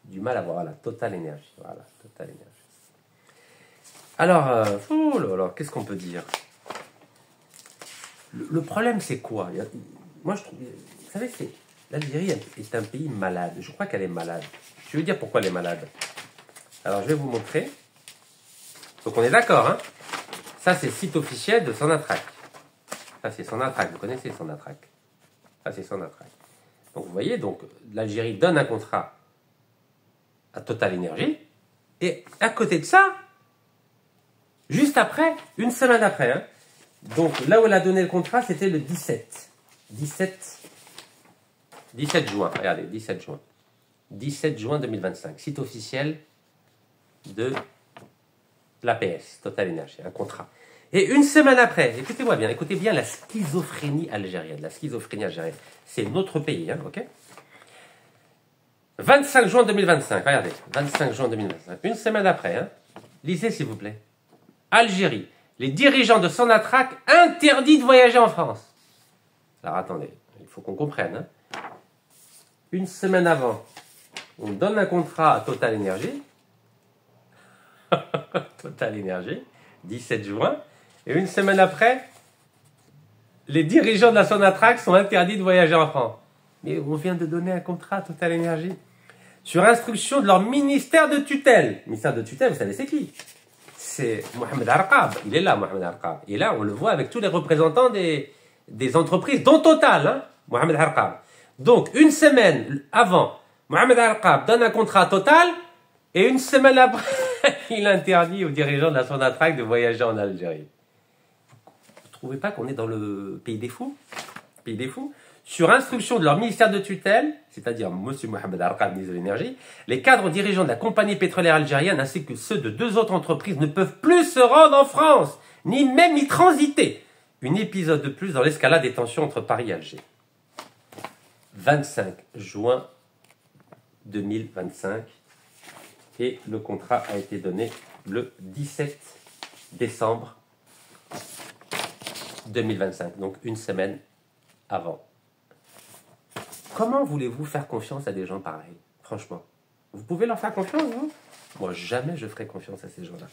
Du mal à voir, voilà, Total Énergie. Voilà, Total Énergie. Alors, oh là là, qu'est-ce qu'on peut dire? Le problème, c'est quoi? Moi, je trouve, vous savez, l'Algérie est un pays malade. Je crois qu'elle est malade. Je vais vous dire pourquoi elle est malade. Alors, je vais vous montrer. Donc, on est d'accord, hein? Ça, c'est le site officiel de Sonatrach. Ça, c'est Sonatrach. Vous connaissez Sonatrach. Ça, c'est Sonatrach. Donc, vous voyez, donc, l'Algérie donne un contrat à Total Énergie. Et à côté de ça, juste après, une semaine après, hein, donc là où elle a donné le contrat, c'était le 17 juin. Regardez, 17 juin. 17 juin 2025. Site officiel de l'APS, Total Énergie, un contrat. Et une semaine après, écoutez-moi bien, écoutez bien la schizophrénie algérienne. La schizophrénie algérienne, c'est notre pays, hein, ok? 25 juin 2025, regardez, 25 juin 2025. Une semaine après, hein, lisez s'il vous plaît. Algérie, les dirigeants de Sonatrach interdits de voyager en France. Alors attendez, il faut qu'on comprenne. Hein. Une semaine avant, on donne un contrat à Total Énergie. Total Énergie, 17 juin. Et une semaine après, les dirigeants de la Sonatrach sont interdits de voyager en France. Mais on vient de donner un contrat à Total Énergie. Sur instruction de leur ministère de tutelle. Ministère de tutelle, vous savez c'est qui? C'est Mohamed Al-Rab. Il est là, Mohamed Al-Rab. Et là, on le voit avec tous les représentants des entreprises, dont Total, hein, Mohamed Al-Rab. Donc, une semaine avant, Mohamed Al-Rab donne un contrat à Total, et une semaine après, il interdit aux dirigeants de la Sonatrach de voyager en Algérie. Vous ne trouvez pas qu'on est dans le pays des fous? Pays des fous? Sur instruction de leur ministère de tutelle, c'est-à-dire M. Mohamed Al-Rab, ministre de l'Énergie, les cadres dirigeants de la compagnie pétrolière algérienne ainsi que ceux de 2 autres entreprises ne peuvent plus se rendre en France, ni même y transiter. Un épisode de plus dans l'escalade des tensions entre Paris et Alger. 25 juin 2025 et le contrat a été donné le 17 décembre 2025, donc une semaine avant. Comment voulez-vous faire confiance à des gens pareils? Franchement, vous pouvez leur faire confiance, vous? Moi, jamais je ferai confiance à ces gens-là.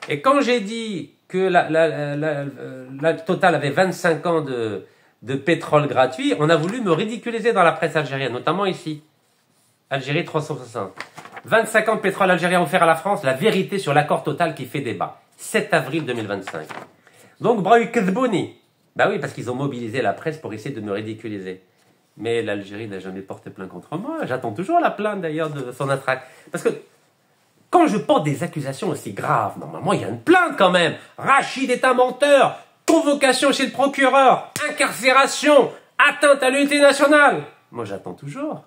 Et quand j'ai dit que la Total avait 25 ans de pétrole gratuit, on a voulu me ridiculiser dans la presse algérienne, notamment ici. Algérie 360. 25 ans de pétrole algérien offert à la France, la vérité sur l'accord Total qui fait débat. 7 avril 2025. Donc, Braoui Kedbouni. Bah oui, parce qu'ils ont mobilisé la presse pour essayer de me ridiculiser. Mais l'Algérie n'a jamais porté plainte contre moi. J'attends toujours la plainte d'ailleurs de Sonatrach. Parce que quand je porte des accusations aussi graves, normalement il y a une plainte quand même. Rachid est un menteur, convocation chez le procureur, incarcération, atteinte à l'unité nationale. Moi j'attends toujours.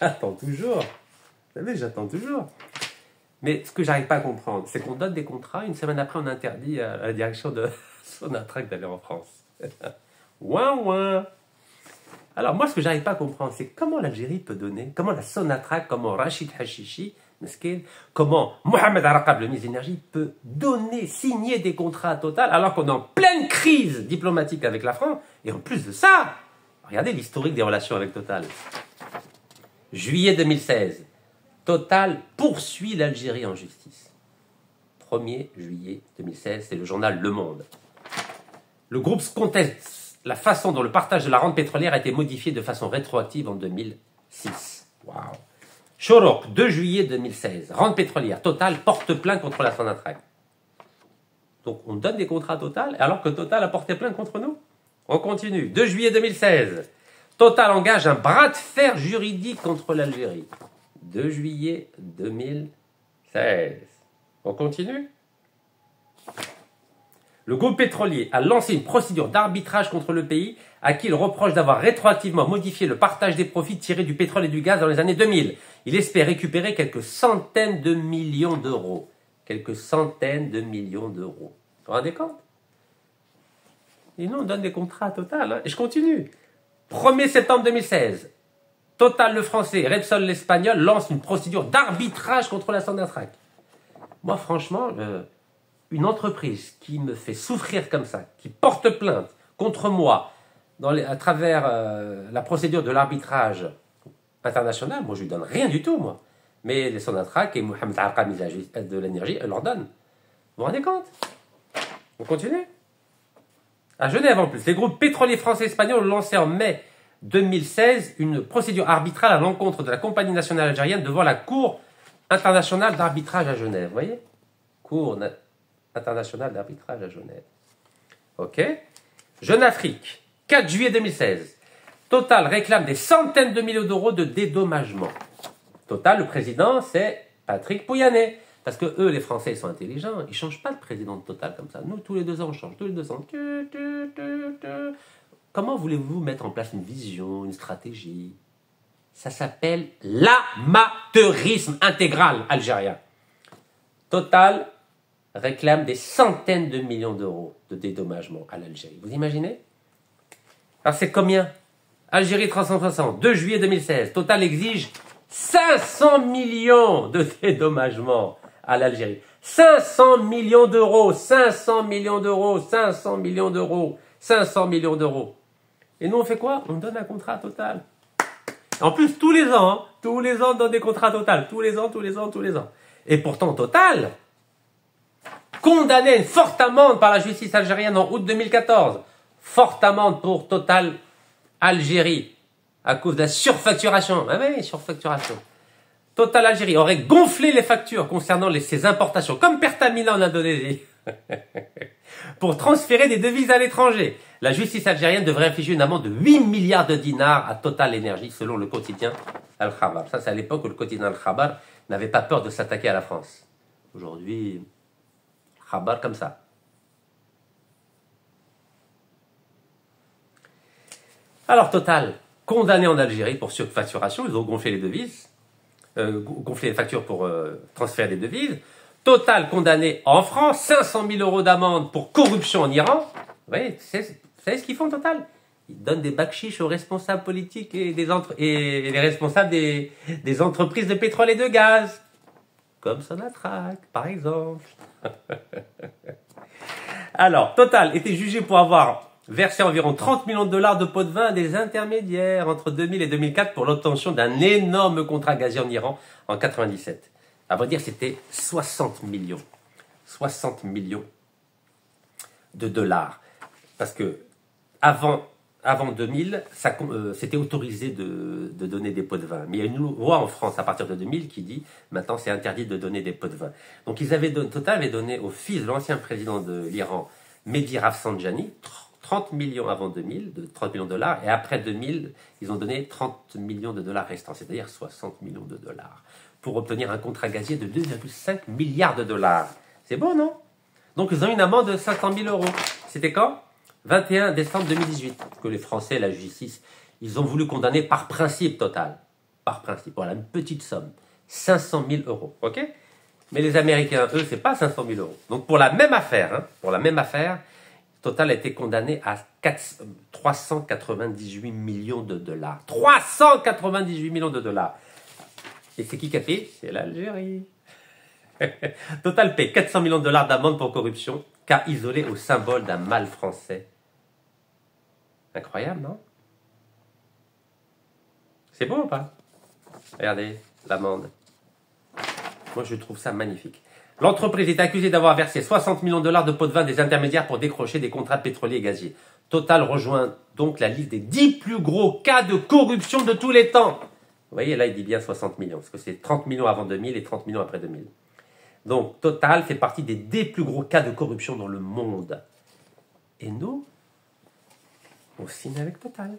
J'attends toujours. Vous savez, j'attends toujours. Mais ce que j'arrive pas à comprendre, c'est qu'on donne des contrats, une semaine après on interdit à la direction de Sonatrach d'aller en France. Ouin ouin. Alors moi, ce que j'arrive pas à comprendre, c'est comment l'Algérie peut donner, comment la Sonatrach, comment Rachid Hachichi, comment Mohamed Al-Rab, le ministre de l'Énergie, peut donner, signer des contrats à Total, alors qu'on est en pleine crise diplomatique avec la France, et en plus de ça, regardez l'historique des relations avec Total. Juillet 2016, Total poursuit l'Algérie en justice. 1er juillet 2016, c'est le journal Le Monde. Le groupe conteste la façon dont le partage de la rente pétrolière a été modifié de façon rétroactive en 2006. Waouh. Chorouk, 2 juillet 2016. Rente pétrolière. Total porte plainte contre la Sonatrach. Donc on donne des contrats à Total, alors que Total a porté plainte contre nous. On continue. 2 juillet 2016. Total engage un bras de fer juridique contre l'Algérie. 2 juillet 2016. On continue. Le groupe pétrolier a lancé une procédure d'arbitrage contre le pays à qui il reproche d'avoir rétroactivement modifié le partage des profits tirés du pétrole et du gaz dans les années 2000. Il espère récupérer quelques centaines de millions d'euros. Quelques centaines de millions d'euros. Vous vous rendez compte? Et nous, on donne des contrats à Total. Hein. Et je continue. 1er septembre 2016. Total le français et Repsol l'espagnol lancent une procédure d'arbitrage contre la Sonatrach. Moi, franchement, une entreprise qui me fait souffrir comme ça, qui porte plainte contre moi à travers la procédure de l'arbitrage international, moi, je lui donne rien du tout, moi. Mais les Sonatrach et Mohamed Aqam de l'énergie, elles leur donnent. Vous vous rendez compte? On continue? À Genève, en plus, les groupes pétroliers français et espagnols ont lancé en mai 2016 une procédure arbitrale à l'encontre de la compagnie nationale algérienne devant la Cour internationale d'arbitrage à Genève. Vous voyez? Cour internationale d'arbitrage à Genève. OK. Jeune Afrique, 4 juillet 2016. Total réclame des centaines de millions d'euros de dédommagement. Total, le président, c'est Patrick Pouyanné. Parce que eux, les Français, ils sont intelligents. Ils ne changent pas de président de Total comme ça. Nous, tous les 2 ans, on change. Tous les 2 ans. Comment voulez-vous mettre en place une vision, une stratégie? Ça s'appelle l'amateurisme intégral algérien. Total réclame des centaines de millions d'euros de dédommagement à l'Algérie. Vous imaginez? Alors c'est combien? Algérie 360, 2 juillet 2016. Total exige 500 millions de dédommagement à l'Algérie. 500 millions d'euros, 500 millions d'euros, 500 millions d'euros, 500 millions d'euros. Et nous, on fait quoi? On donne un contrat à Total. En plus, tous les ans, on donne des contrats à Total. Tous les ans. Et pourtant, Total, condamné à une forte amende par la justice algérienne en août 2014. Forte amende pour Total Algérie, à cause de la surfacturation. Ah oui, surfacturation. Total Algérie aurait gonflé les factures concernant ses importations, comme Pertamina en Indonésie, pour transférer des devises à l'étranger. La justice algérienne devrait infliger une amende de 8 milliards de dinars à Total Énergie, selon le quotidien Al-Khabar. Ça, c'est à l'époque où le quotidien Al-Khabar n'avait pas peur de s'attaquer à la France. Aujourd'hui, Khabar comme ça. Alors, Total, condamné en Algérie pour surfacturation, ils ont gonflé les devises, gonflé les factures pour transfert des devises. Total, condamné en France, 500 000 euros d'amende pour corruption en Iran. Vous voyez, vous savez ce qu'ils font, Total? Ils donnent des bakchiches aux responsables politiques et les responsables des entreprises de pétrole et de gaz. Comme Sonatrach, par exemple. Alors, Total était jugé pour avoir versé environ 30 millions de dollars de pots de vin à des intermédiaires entre 2000 et 2004 pour l'obtention d'un énorme contrat gazier en Iran en 97. À vrai dire, c'était 60 millions. 60 millions de dollars. Parce que avant 2000, c'était autorisé de donner des pots de vin. Mais il y a une loi en France à partir de 2000 qui dit maintenant c'est interdit de donner des pots de vin. Donc Total avait donné au fils de l'ancien président de l'Iran, Mehdi Rafsanjani, 30 millions avant 2000, 30 millions de dollars, et après 2000, ils ont donné 30 millions de dollars restants, c'est-à-dire 60 millions de dollars, pour obtenir un contrat gazier de 2,5 milliards de dollars. C'est bon, non? Donc ils ont une amende de 500 000 euros. C'était quand? 21 décembre 2018, que les Français, la justice, ils ont voulu condamner par principe Total. Par principe, voilà, une petite somme. 500 000 euros, ok? Mais les Américains, eux, c'est pas 500 000 euros. Donc pour la même affaire, Total a été condamné à 398 millions de dollars. 398 millions de dollars. Et c'est qui a payé? C'est l'Algérie. Total paie 400 millions de dollars d'amende pour corruption, cas isolé au symbole d'un mal français. Incroyable, non? C'est beau ou pas? Regardez, l'amende. Moi, je trouve ça magnifique. L'entreprise est accusée d'avoir versé 60 millions de dollars de pots de vin des intermédiaires pour décrocher des contrats pétroliers et gaziers. Total rejoint donc la liste des 10 plus gros cas de corruption de tous les temps. Vous voyez, là, il dit bien 60 millions, parce que c'est 30 millions avant 2000 et 30 millions après 2000. Donc, Total fait partie des 10 plus gros cas de corruption dans le monde. Et nous, on signe avec Total.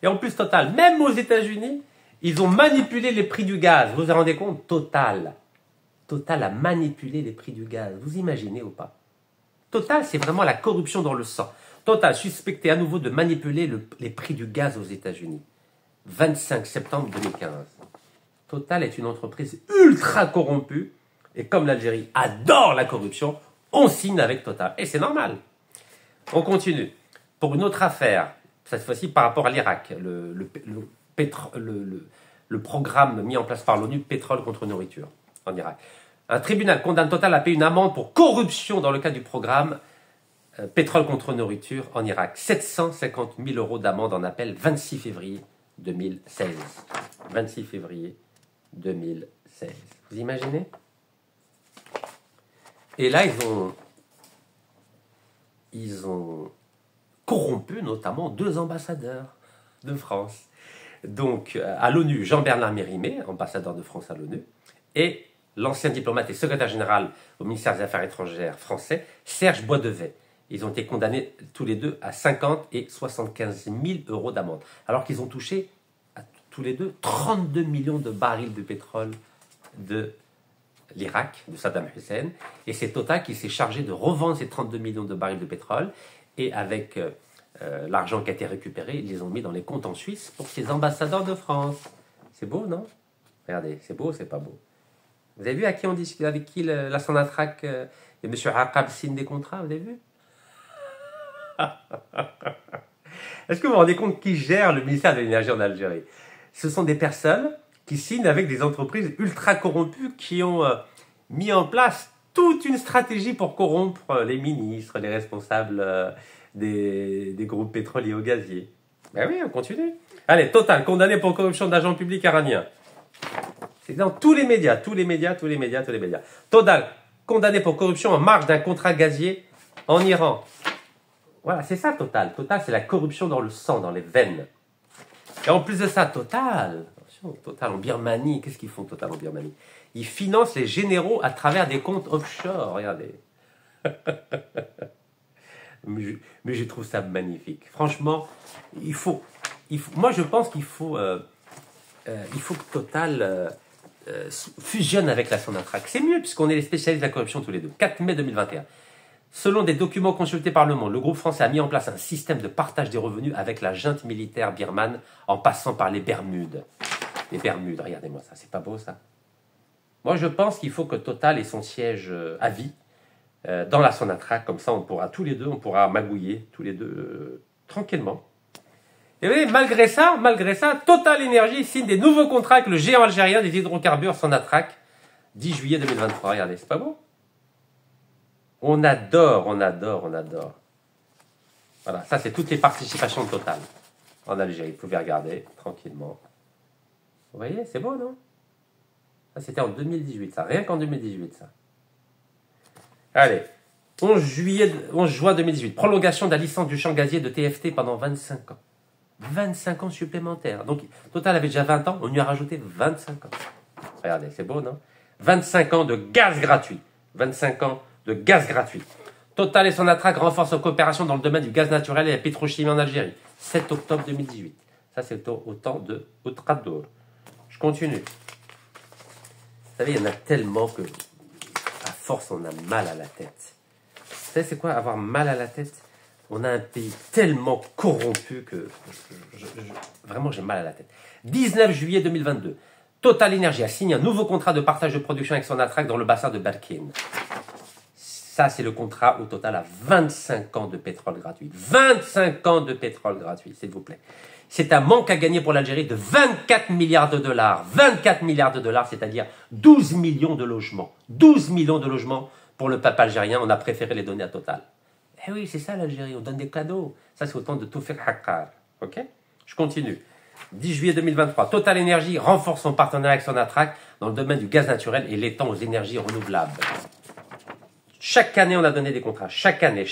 Et en plus, Total, même aux États-Unis, ils ont manipulé les prix du gaz. Vous vous rendez compte? Total a manipulé les prix du gaz. Vous imaginez ou pas? Total, c'est vraiment la corruption dans le sang. Total, suspecté à nouveau de manipuler les prix du gaz aux États-Unis. 25 septembre 2015. Total est une entreprise ultra corrompue. Et comme l'Algérie adore la corruption, on signe avec Total. Et c'est normal. On continue. Pour une autre affaire, cette fois-ci par rapport à l'Irak, le programme mis en place par l'ONU, pétrole contre nourriture, en Irak. Un tribunal condamne Total à payer une amende pour corruption dans le cadre du programme pétrole contre nourriture en Irak. 750 000 euros d'amende en appel, 26 février 2016. 26 février 2016. Vous imaginez? Et là, ils ont corrompu notamment 2 ambassadeurs de France. Donc, à l'ONU, Jean-Bernard Mérimée, ambassadeur de France à l'ONU, et l'ancien diplomate et secrétaire général au ministère des Affaires étrangères français, Serge Boisdevet. Ils ont été condamnés tous les deux à 50 et 75 000 euros d'amende, alors qu'ils ont touché à tous les deux 32 millions de barils de pétrole de l'Irak, de Saddam Hussein, et c'est Total qui s'est chargé de revendre ces 32 millions de barils de pétrole, et avec l'argent qui a été récupéré, ils les ont mis dans les comptes en Suisse pour ces ambassadeurs de France. C'est beau, non? Regardez, c'est beau, c'est pas beau. Vous avez vu à qui on discute, avec qui la Sonatrach et M. Aqab signent des contrats, vous avez vu? Est-ce que vous vous rendez compte qui gère le ministère de l'Énergie en Algérie? Ce sont des personnes qui signent avec des entreprises ultra corrompues qui ont mis en place toute une stratégie pour corrompre les ministres, les responsables des groupes pétroliers ou gaziers. Ben oui, on continue. Allez, Total, condamné pour corruption d'agents publics iraniens. C'est dans tous les médias. Total, condamné pour corruption en marge d'un contrat gazier en Iran. Voilà, c'est ça Total. Total, c'est la corruption dans le sang, dans les veines. Et en plus de ça, Total en Birmanie, qu'est-ce qu'ils font Total en Birmanie? Ils financent les généraux à travers des comptes offshore, regardez. mais je trouve ça magnifique. Franchement, moi je pense qu'il faut que Total fusionne avec la Sonatrach. C'est mieux puisqu'on est les spécialistes de la corruption tous les deux. 4 mai 2021. Selon des documents consultés par Le Monde, le groupe français a mis en place un système de partage des revenus avec la junte militaire birmane en passant par les Bermudes. Les Bermudes, regardez-moi ça, c'est pas beau ça? Moi je pense qu'il faut que Total ait son siège à vie dans la Sonatrach, comme ça on pourra tous les deux, on pourra magouiller tous les deux tranquillement. Et vous voyez, malgré ça, Total Energy signe des nouveaux contrats avec le géant algérien des hydrocarbures Sonatrach, 10 juillet 2023. Regardez, c'est pas beau? On adore. Voilà, ça c'est toutes les participations de Total en Algérie. Vous pouvez regarder tranquillement. Vous voyez, c'est beau, non? Ça c'était en 2018, ça. Rien qu'en 2018, ça. Allez, 11 juin 2018. Prolongation de la licence du champ gazier de TFT pendant 25 ans. 25 ans supplémentaires. Donc, Total avait déjà 20 ans, on lui a rajouté 25 ans. Regardez, c'est beau, non? 25 ans de gaz gratuit. 25 ans de gaz gratuit. Total et Sonatrach renforcent leur coopération dans le domaine du gaz naturel et la pétrochimie en Algérie. 7 octobre 2018. Ça, c'est au temps de Outradour. Je continue. Vous savez, il y en a tellement que, à force, on a mal à la tête. Vous savez, c'est quoi avoir mal à la tête? On a un pays tellement corrompu que vraiment j'ai mal à la tête. 19 juillet 2022, Total Energy a signé un nouveau contrat de partage de production avec Sonatrach dans le bassin de Berkine. Ça, c'est le contrat où Total a 25 ans de pétrole gratuit. 25 ans de pétrole gratuit, s'il vous plaît. C'est un manque à gagner pour l'Algérie de 24 milliards de dollars. 24 milliards de dollars, c'est-à-dire 12 millions de logements. 12 millions de logements pour le peuple algérien. On a préféré les donner à Total. Eh oui, c'est ça l'Algérie, on donne des cadeaux. Ça, c'est au temps de Toufik Haqqar. Ok? Je continue. 10 juillet 2023, Total Energy renforce son partenariat avec Sonatrach dans le domaine du gaz naturel et l'étend aux énergies renouvelables. Chaque année, on a donné des contrats. Chaque année.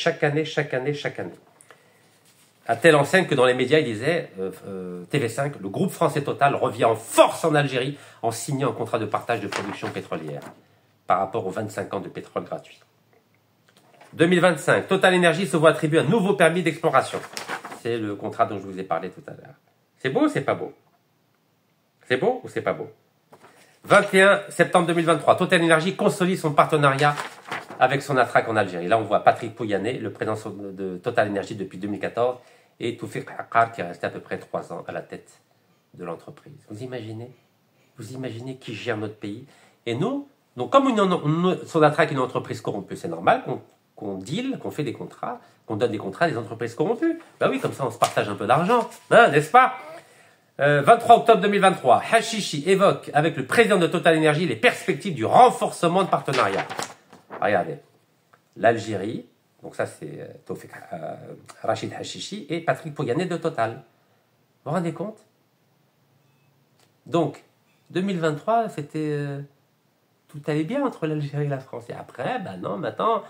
À telle enseigne que dans les médias, il disait, TV5, le groupe français Total revient en force en Algérie en signant un contrat de partage de production pétrolière. par rapport aux 25 ans de pétrole gratuit. 2025, Total Energy se voit attribuer un nouveau permis d'exploration. C'est le contrat dont je vous ai parlé tout à l'heure. C'est beau ou c'est pas beau? C'est beau ou c'est pas beau? 21 septembre 2023, Total Energy consolide son partenariat avec Sonatrach en Algérie. Là, on voit Patrick Pouyanné, le président de Total Energy depuis 2014, et Toufiq Haqqar, qui est resté à peu près 3 ans à la tête de l'entreprise. Vous imaginez qui gère notre pays? Et nous, donc comme Sonatrach est une entreprise corrompue, c'est normal qu'on deal, qu'on fait des contrats, qu'on donne des contrats à des entreprises corrompues. Ben oui, comme ça on se partage un peu d'argent, hein, n'est-ce pas? 23 octobre 2023, Hashishi évoque avec le président de Total Energy les perspectives du renforcement de partenariat. Regardez, l'Algérie, donc ça c'est Rachid Hashishi et Patrick Pouyanné de Total. Vous vous rendez compte? Donc, 2023, c'était... tout allait bien entre l'Algérie et la France. Et après, ben non, maintenant,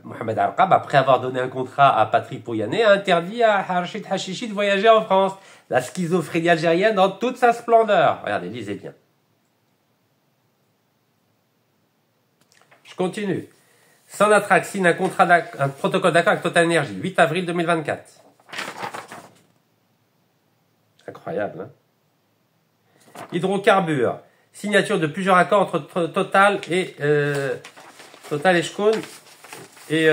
Mohamed Arqab, après avoir donné un contrat à Patrick Pouyanné, a interdit à Rachid Hashishi de voyager en France. La schizophrénie algérienne dans toute sa splendeur. Regardez, lisez bien. Je continue. Sonatrach signe un protocole d'accord avec Total Energy, 8 avril 2024. Incroyable, hein? Hydrocarbures. Signature de plusieurs accords entre Total et Total Eshkon et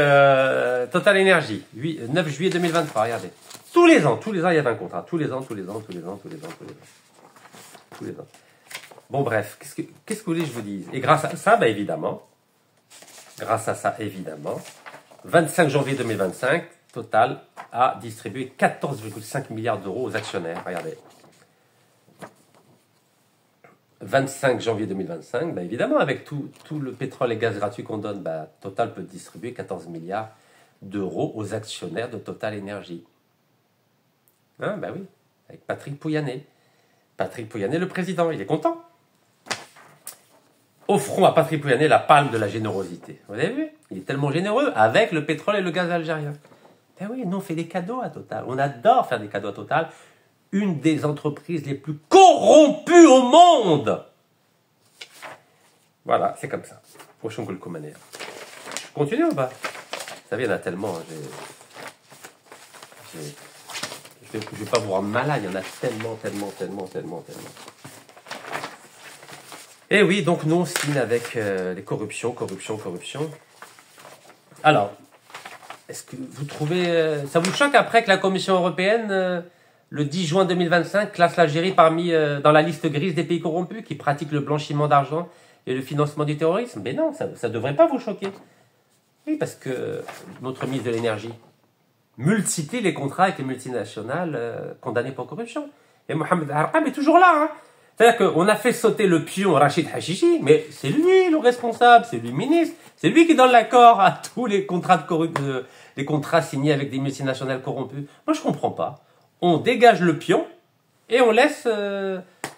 Total Energy. 9 juillet 2023, regardez. Tous les ans, il y avait un contrat. Tous les ans. Bon, bref, qu'est-ce que vous voulez que je vous dise? Et grâce à ça, évidemment, 25 janvier 2025, Total a distribué 14,5 milliards d'euros aux actionnaires. Regardez. 25 janvier 2025, évidemment, avec tout le pétrole et gaz gratuit qu'on donne, Total peut distribuer 14 milliards d'euros aux actionnaires de Total Energy. Hein, oui, avec Patrick Pouyanné. Patrick Pouyanné, le président, il est content. Offrons à Patrick Pouyanné la palme de la générosité. Vous avez vu? Il est tellement généreux avec le pétrole et le gaz algérien. Oui, nous on fait des cadeaux à Total. On adore faire des cadeaux à Total. Une des entreprises les plus corrompues au monde. Voilà, c'est comme ça. Prochain coup le commander. Je continue ou pas? Vous savez, il y en a tellement. Je ne vais pas vous rendre malade, il y en a tellement. Et oui, donc nous on signe avec les corruptions. Alors, est-ce que vous trouvez... ça vous choque après que la Commission européenne, le 10 juin 2025, classe l'Algérie dans la liste grise des pays corrompus qui pratiquent le blanchiment d'argent et le financement du terrorisme? Mais non, ça ne devrait pas vous choquer. Oui, parce que notre ministre de l'énergie multiplie les contrats avec les multinationales condamnées pour corruption. Et Mohamed Arqab est toujours là. Hein. C'est-à-dire qu'on a fait sauter le pion Rachid Hashishi, mais c'est lui le responsable, c'est lui le ministre, c'est lui qui donne l'accord à tous les contrats les contrats signés avec des multinationales corrompues. Moi, je ne comprends pas. On dégage le pion et on laisse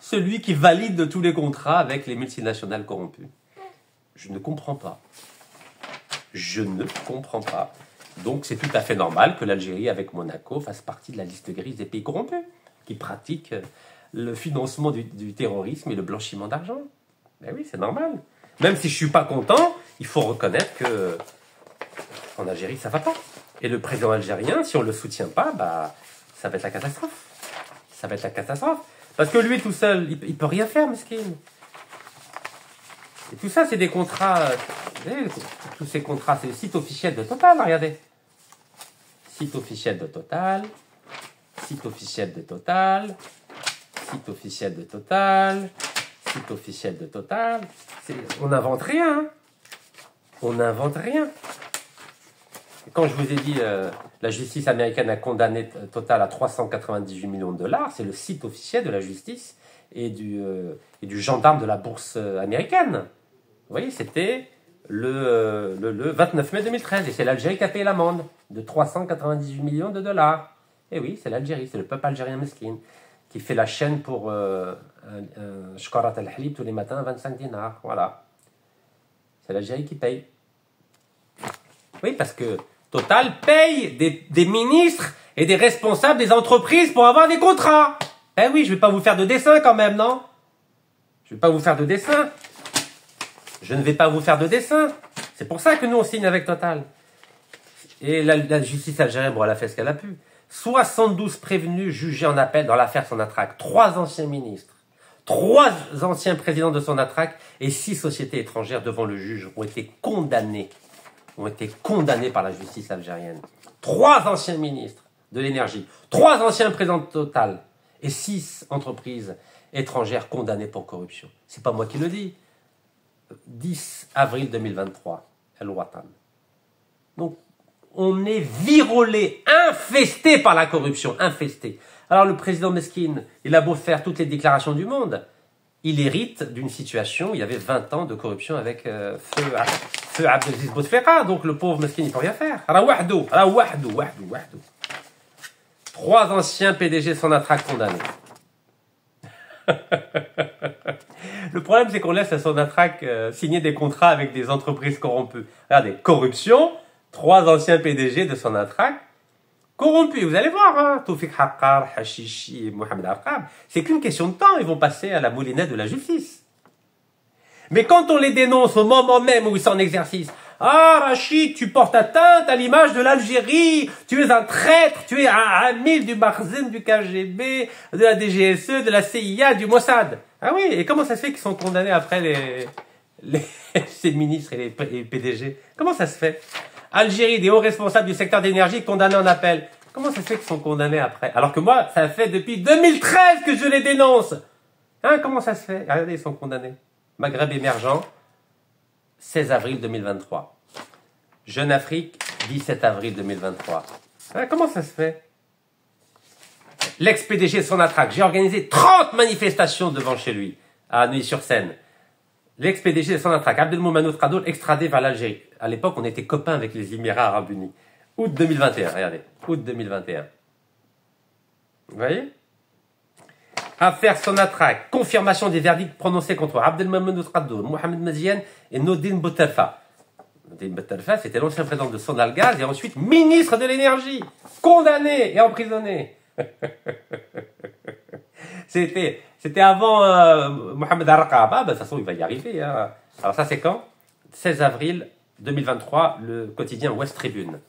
celui qui valide tous les contrats avec les multinationales corrompues. Je ne comprends pas. Donc, c'est tout à fait normal que l'Algérie, avec Monaco, fasse partie de la liste grise des pays corrompus, qui pratiquent le financement du terrorisme et le blanchiment d'argent. Oui, c'est normal. Même si je ne suis pas content, il faut reconnaître que en Algérie, ça ne va pas. Et le président algérien, si on ne le soutient pas, ça va être la catastrophe. Parce que lui, tout seul, il ne peut rien faire, mesquin. Et tout ça, c'est des contrats... tous ces contrats, c'est le site officiel de Total, regardez. Site officiel de Total. On n'invente rien. Quand je vous ai dit, la justice américaine a condamné Total à 398 millions de dollars, c'est le site officiel de la justice et du gendarme de la bourse américaine. Vous voyez, c'était le 29 mai 2013. Et c'est l'Algérie qui a payé l'amende de 398 millions de dollars. Et oui, c'est l'Algérie, c'est le peuple algérien mesquin qui fait la chaîne pour un shkarat al-halib tous les matins à 25 dinars. Voilà. C'est l'Algérie qui paye. Oui, parce que Total paye des ministres et des responsables des entreprises pour avoir des contrats. Oui, je ne vais pas vous faire de dessin quand même, non? Je ne vais pas vous faire de dessin. Je ne vais pas vous faire de dessin. C'est pour ça que nous, on signe avec Total. Et la justice algérienne, bon, elle a fait ce qu'elle a pu. 72 prévenus jugés en appel dans l'affaire Sonatrach. 3 anciens ministres, 3 anciens présidents de Sonatrach et 6 sociétés étrangères devant le juge ont été condamnés par la justice algérienne. 3 anciens ministres de l'énergie, 3 anciens présidents de Total et 6 entreprises étrangères condamnées pour corruption. C'est pas moi qui le dis. 10 avril 2023, El Watan. Donc, on est virolé, infesté par la corruption, infesté. Alors le président Meskin, il a beau faire toutes les déclarations du monde, il hérite d'une situation où il y avait 20 ans de corruption avec feu Abdelaziz Bouteflika, donc le pauvre Meskin, il ne peut rien faire. Alors, wahdo. 3 anciens PDG Sonatrach condamnés. Le problème, c'est qu'on laisse à Sonatrach signer des contrats avec des entreprises corrompues. Regardez, corruption, 3 anciens PDG de Sonatrach corrompus. Vous allez voir, hein, Toufik Haqqar, Hashishi et Mohamed Arqab, c'est qu'une question de temps, ils vont passer à la moulinette de la justice. Mais quand on les dénonce au moment même où ils sont en exercice, ah Rachid, tu portes atteinte à l'image de l'Algérie, tu es un traître, tu es un amil du Makhzen, du KGB, de la DGSE, de la CIA, du Mossad. Ah oui, et comment ça se fait qu'ils sont condamnés après ces ministres et les PDG? Comment ça se fait? Algérie, des hauts responsables du secteur d'énergie condamnés en appel. Comment ça se fait qu'ils sont condamnés après? Alors que moi, ça fait depuis 2013 que je les dénonce. Hein, comment ça se fait? Regardez, ils sont condamnés. Maghreb émergent, 16 avril 2023. Jeune Afrique, 17 avril 2023. Hein, comment ça se fait? L'ex-PDG Sonatrach, j'ai organisé 30 manifestations devant chez lui, à Neuilly-sur-Seine. L'ex-PDG de Sonatrach, Abdelmoumanoud Khadoul, extradé vers l'Algérie. À l'époque, on était copains avec les Émirats Arabes Unis. Août 2021, regardez. Août 2021. Vous voyez? Affaire Sonatrach, confirmation des verdicts prononcés contre Abdelmoumanoud Khadoul, Mohamed Maziane et Nodine Boutalfa. Nodine Boutalfa, c'était l'ancien président de Sonalgaz et ensuite ministre de l'énergie, condamné et emprisonné. C'était avant Mohamed Arqab. Ah, ben, de toute façon, il va y arriver. Hein. Alors ça, c'est quand? 16 avril 2023, le quotidien Ouest Tribune.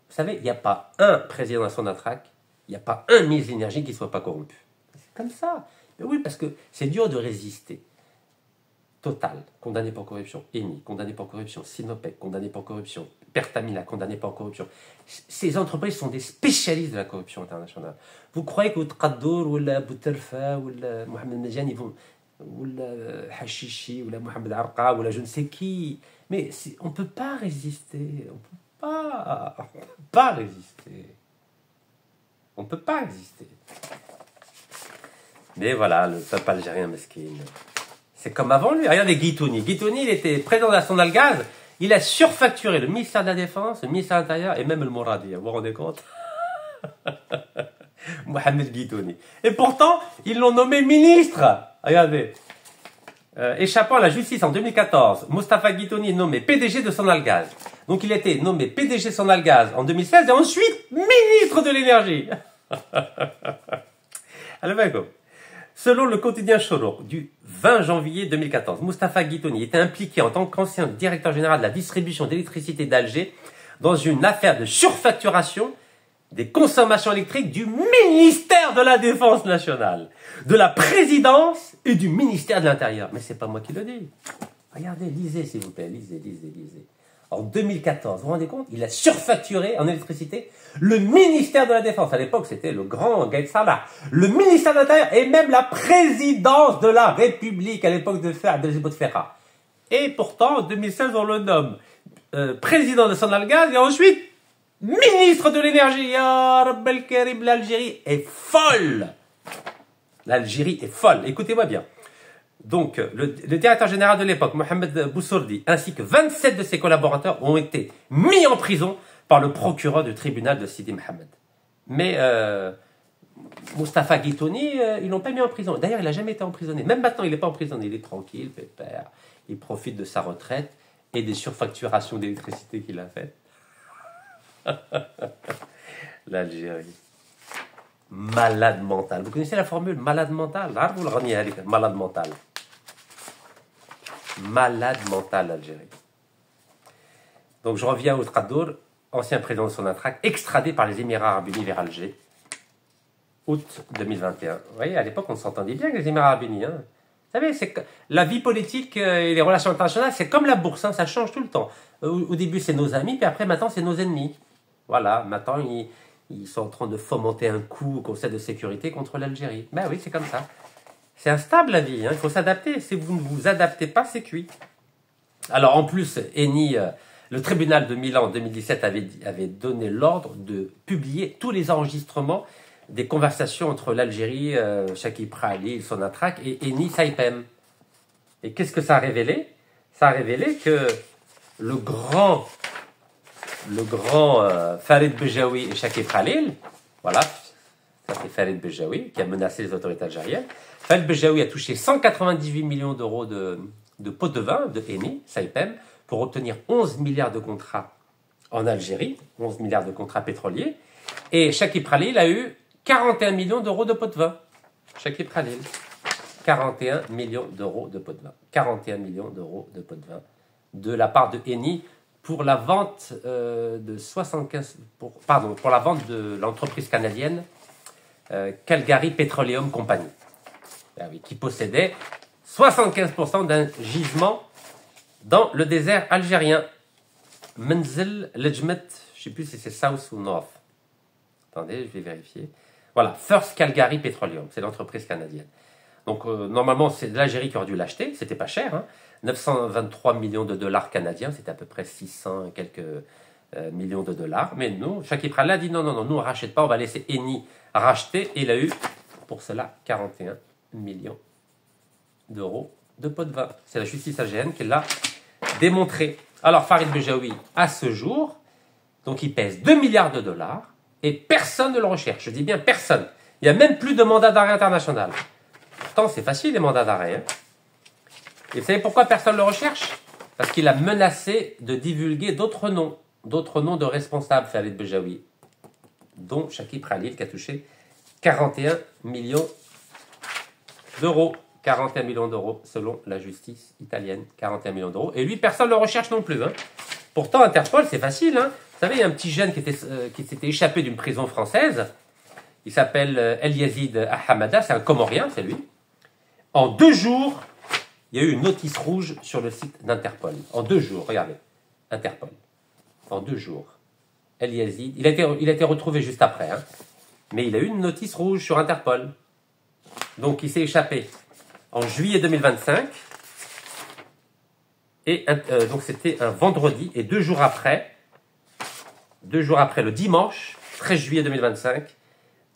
Vous savez, il n'y a pas un président de Sonatrach, il n'y a pas un ministre de l'énergie qui ne soit pas corrompu. C'est comme ça. Mais oui, parce que c'est dur de résister. Total, condamné pour corruption. Eni, condamné pour corruption. Sinopec, condamné pour corruption. Pertamina, condamné pour corruption. Ces entreprises sont des spécialistes de la corruption internationale. Vous croyez que Khadoul, ou la Boutalfa, ou la Mohamed Maziane, ils vont, ou la Hashishi, ou la Mohamed Arqa, ou la je ne sais qui. Mais on ne peut pas résister. On ne peut pas résister. On ne peut pas résister. Mais voilà, le peuple algérien mesquin. C'est comme avant lui. Regardez Guitouni. Guitouni, il était président de la Sonalgaz. Il a surfacturé le ministère de la Défense, le ministère de l'Intérieur et même le Moradi. Vous vous rendez compte? Mohamed Guitouni. Et pourtant, ils l'ont nommé ministre. Regardez. Échappant à la justice en 2014, Mostafa Guitouni est nommé PDG de Sonalgaz. Donc il a été nommé PDG Sonalgaz en 2016 et ensuite ministre de l'énergie. Allez, d'accord. Selon le quotidien Chorour du 20 janvier 2014, Mostafa Guitouni était impliqué en tant qu'ancien directeur général de la distribution d'électricité d'Alger dans une affaire de surfacturation des consommations électriques du ministère de la Défense nationale, de la présidence et du ministère de l'Intérieur. Mais c'est pas moi qui le dis. Regardez, lisez s'il vous plaît, lisez. En 2014, vous vous rendez compte? Il a surfacturé en électricité le ministère de la Défense. À l'époque, c'était le grand Gaïd Salah. Le ministère de l'Intérieur et même la présidence de la République à l'époque de Feu Abdelaziz Bouteflika. Et pourtant, en 2016, on le nomme président de Sonalgaz et ensuite ministre de l'énergie. Ya Rabbel Karim, l'Algérie est folle. L'Algérie est folle. Écoutez-moi bien. Donc, le directeur général de l'époque, Mohamed Boussourdi, ainsi que 27 de ses collaborateurs ont été mis en prison par le procureur du tribunal de Sidi Mohamed. Mais Mostafa Guitouni, ils l'ont pas mis en prison. D'ailleurs, il n'a jamais été emprisonné. Même maintenant, il n'est pas emprisonné. Il est tranquille, pépère. Il profite de sa retraite et des surfacturations d'électricité qu'il a faites. L'Algérie. Malade mental. Vous connaissez la formule malade mental? Malade mental. malade mental l'Algérie. Donc je reviens au Tradour, ancien président de Sonatrach, extradé par les Émirats Arabes Unis vers Alger, août 2021. Vous voyez, à l'époque, on s'entendait bien avec les Émirats Arabes Unis. Hein. Vous savez, la vie politique et les relations internationales, c'est comme la bourse, hein, ça change tout le temps. Au début, c'est nos amis, puis après, maintenant, c'est nos ennemis. Voilà, maintenant, ils sont en train de fomenter un coup au Conseil de sécurité contre l'Algérie. Ben oui, c'est comme ça. C'est instable, la vie, hein, il faut s'adapter. Si vous ne vous adaptez pas, c'est cuit. Alors, en plus, Eni, le tribunal de Milan en 2017 avait donné l'ordre de publier tous les enregistrements des conversations entre l'Algérie, Chakib Khalil, Sonatrach et Eni Saipem. Et qu'est-ce que ça a révélé? Ça a révélé que le grand Farid Bejaoui et Chakib Khalil, voilà, ça c'est Farid Bejaoui qui a menacé les autorités algériennes. Farid Bejaoui a touché 198 millions d'euros de pots de vin de Eni Saipem pour obtenir 11 milliards de contrats en Algérie, 11 milliards de contrats pétroliers. Et Chakib Khalil a eu 41 millions d'euros de pots de vin. Chakib Khalil. 41 millions d'euros de pots de vin. 41 millions d'euros de pots de vin de la part de Eni pour la vente pour la vente de l'entreprise canadienne Calgary Petroleum Company, qui possédait 75% d'un gisement dans le désert algérien. Menzel Lejmet, je ne sais plus si c'est South ou North. Attendez, je vais vérifier. Voilà, First Calgary Petroleum, c'est l'entreprise canadienne. Donc, normalement, c'est l'Algérie qui aurait dû l'acheter, c'était pas cher, hein. 923 millions de dollars canadiens, c'était à peu près 600 et quelques millions de dollars. Mais nous, Chakib Khalil a dit non, nous on ne rachète pas, on va laisser Eni racheter. Et il a eu, pour cela, 41 millions d'euros de pots de vin. C'est la justice algérienne qui l'a démontré. Alors, Farid Bejaoui, à ce jour, donc il pèse 2 milliards de dollars et personne ne le recherche. Je dis bien personne. Il n'y a même plus de mandat d'arrêt international. Pourtant, c'est facile les mandats d'arrêt. Hein. Et vous savez pourquoi personne ne le recherche? Parce qu'il a menacé de divulguer d'autres noms de responsables, Farid Bejaoui, dont Chakib Khalil qui a touché 41 millions d'euros. 41 millions d'euros selon la justice italienne. 41 millions d'euros. Et lui, personne ne le recherche non plus. Hein. Pourtant, Interpol, c'est facile. Hein. Vous savez, il y a un petit jeune qui s'était échappé d'une prison française. Il s'appelle El Yazid Ahamada. C'est un Comorien, c'est lui. En 2 jours, il y a eu une notice rouge sur le site d'Interpol. En 2 jours, regardez. Interpol. En 2 jours. El Yazid. Il a été retrouvé juste après. Hein. Mais il a eu une notice rouge sur Interpol. Donc, il s'est échappé en juillet 2025. Et donc, c'était un vendredi. Et 2 jours après, le dimanche, 13 juillet 2025,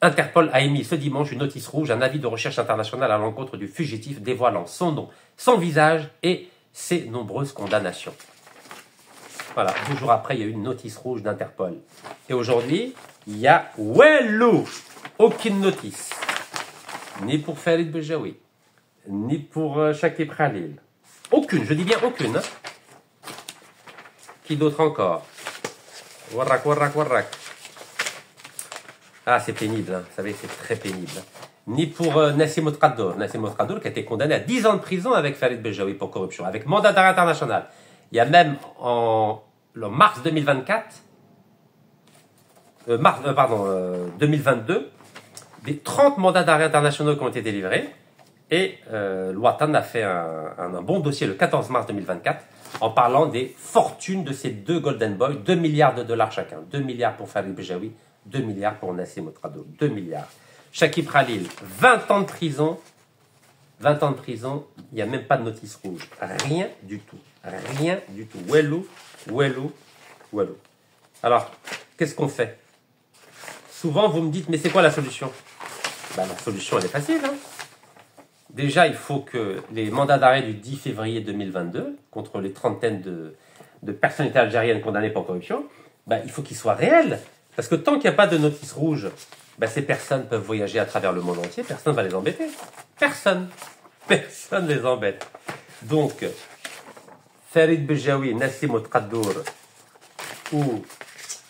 Interpol a émis ce dimanche une notice rouge, un avis de recherche internationale à l'encontre du fugitif dévoilant son nom, son visage et ses nombreuses condamnations. Voilà, 2 jours après, il y a eu une notice rouge d'Interpol. Et aujourd'hui, il y a aucune notice. Ni pour Farid Bejaoui, ni pour Chakib Khalil. Aucune, je dis bien aucune. Hein. Qui d'autre encore? Warrak. Ah, c'est pénible, hein. Vous savez, c'est très pénible. Hein. Ni pour Nassim Tradour. Nassim Tradour qui a été condamné à 10 ans de prison avec Farid Bejaoui pour corruption, avec mandat d'arrêt international. Il y a même en mars 2024, 2022, des 30 mandats d'arrêt internationaux qui ont été délivrés. Et l'Ouatan a fait un bon dossier le 14 mars 2024 en parlant des fortunes de ces 2 Golden Boys, 2 milliards de dollars chacun. 2 milliards pour Farid Bejaoui, 2 milliards pour Nassim Tradour. 2 milliards. Chakib Khalil, 20 ans de prison. 20 ans de prison, il n'y a même pas de notice rouge. Rien du tout. Rien du tout. Ouelou. Alors, qu'est-ce qu'on fait? Souvent, vous me dites, mais c'est quoi la solution? La solution, elle est facile. Hein. Déjà, il faut que les mandats d'arrêt du 10 février 2022, contre les trentaines de personnalités algériennes condamnées pour corruption, il faut qu'ils soient réels. Parce que tant qu'il n'y a pas de notice rouge, ces personnes peuvent voyager à travers le monde entier, personne ne va les embêter. Personne ne les embête. Donc, Farid Bejaoui, Nassim Tradour ou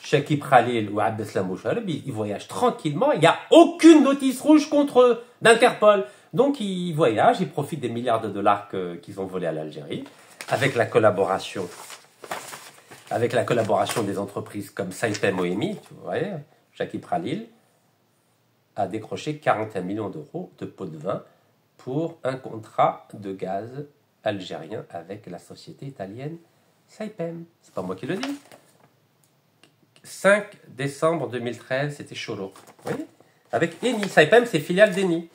Chakib Khalil ou Abdeslam Bouchaleb, ils voyagent tranquillement. Il n'y a aucune notice rouge contre eux d'Interpol. Donc ils voyagent, ils profitent des milliards de dollars qu'ils ont volés à l'Algérie, avec la collaboration des entreprises comme Saipem OMI, tu vois, Jackie Pralil a décroché 41 millions d'euros de pots de vin pour un contrat de gaz algérien avec la société italienne Saipem. C'est pas moi qui le dis. 5 décembre 2013, c'était Cholo. Vous voyez? Avec Eni. Saipem, c'est filiale d'Eni.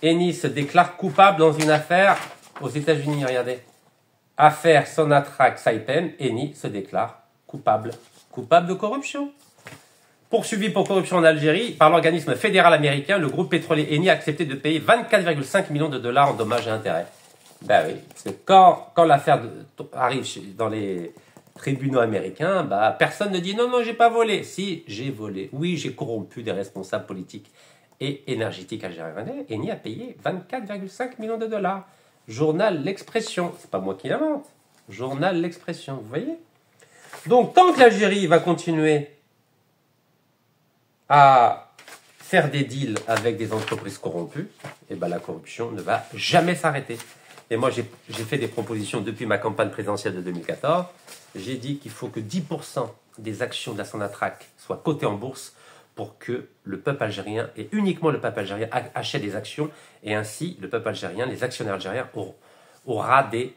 Eni se déclare coupable dans une affaire aux États-Unis. Regardez. Affaire Sonatrach Saipem, Eni se déclare coupable. Coupable de corruption. Poursuivi pour corruption en Algérie par l'organisme fédéral américain, le groupe pétrolier Eni a accepté de payer 24,5 millions de dollars en dommages et intérêts. Ben oui, parce que quand l'affaire arrive dans les tribunaux américains, personne ne dit non, j'ai pas volé. Si, j'ai volé. Oui, j'ai corrompu des responsables politiques et énergétiques algériens. Eni a payé 24,5 millions de dollars. Journal L'Expression. C'est pas moi qui l'invente. Journal L'Expression, vous voyez? Donc, tant que l'Algérie va continuer à faire des deals avec des entreprises corrompues, la corruption ne va jamais s'arrêter. Et moi, j'ai fait des propositions depuis ma campagne présidentielle de 2014. J'ai dit qu'il faut que 10% des actions de la Sonatrach soient cotées en bourse pour que le peuple algérien, et uniquement le peuple algérien, achète des actions. Et ainsi, le peuple algérien, les actionnaires algériens, aura des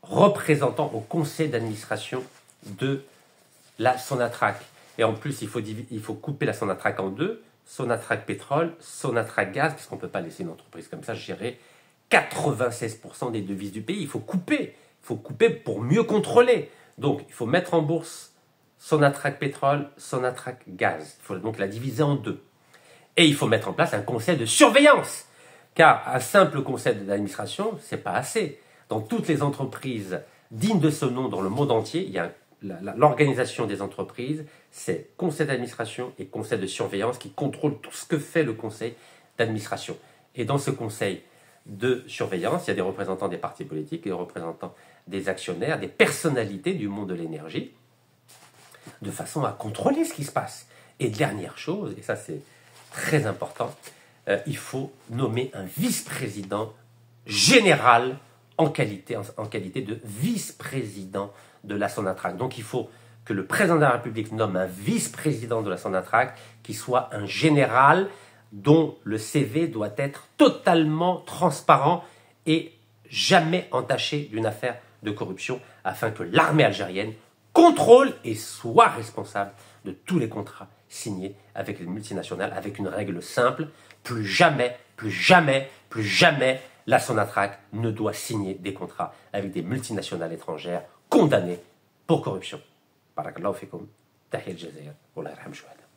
représentants au conseil d'administration de la Sonatrach. Et en plus, il faut couper la Sonatrach en deux. Sonatrach pétrole, Sonatrach gaz, parce qu'on ne peut pas laisser une entreprise comme ça gérer 96% des devises du pays. Il faut couper. Il faut couper pour mieux contrôler. Donc, il faut mettre en bourse Sonatrach pétrole, Sonatrach gaz. Il faut donc la diviser en deux. Et il faut mettre en place un conseil de surveillance. Car un simple conseil d'administration, ce n'est pas assez. Dans toutes les entreprises dignes de ce nom dans le monde entier, il y a l'organisation des entreprises, c'est conseil d'administration et conseil de surveillance qui contrôlent tout ce que fait le conseil d'administration. Et dans ce conseil de surveillance, il y a des représentants des partis politiques, des représentants des actionnaires, des personnalités du monde de l'énergie, de façon à contrôler ce qui se passe. Et dernière chose, et ça c'est très important, il faut nommer un vice-président général en qualité de vice-président de la Sonatrach. Donc il faut que le président de la République nomme un vice-président de la Sonatrach qui soit un général dont le CV doit être totalement transparent et jamais entaché d'une affaire de corruption, afin que l'armée algérienne contrôle et soit responsable de tous les contrats signés avec les multinationales, avec une règle simple: plus jamais la Sonatrach ne doit signer des contrats avec des multinationales étrangères condamnées pour corruption. Barakallahu fikum. Tahiyat Jazair. Wallah yarham shuhada.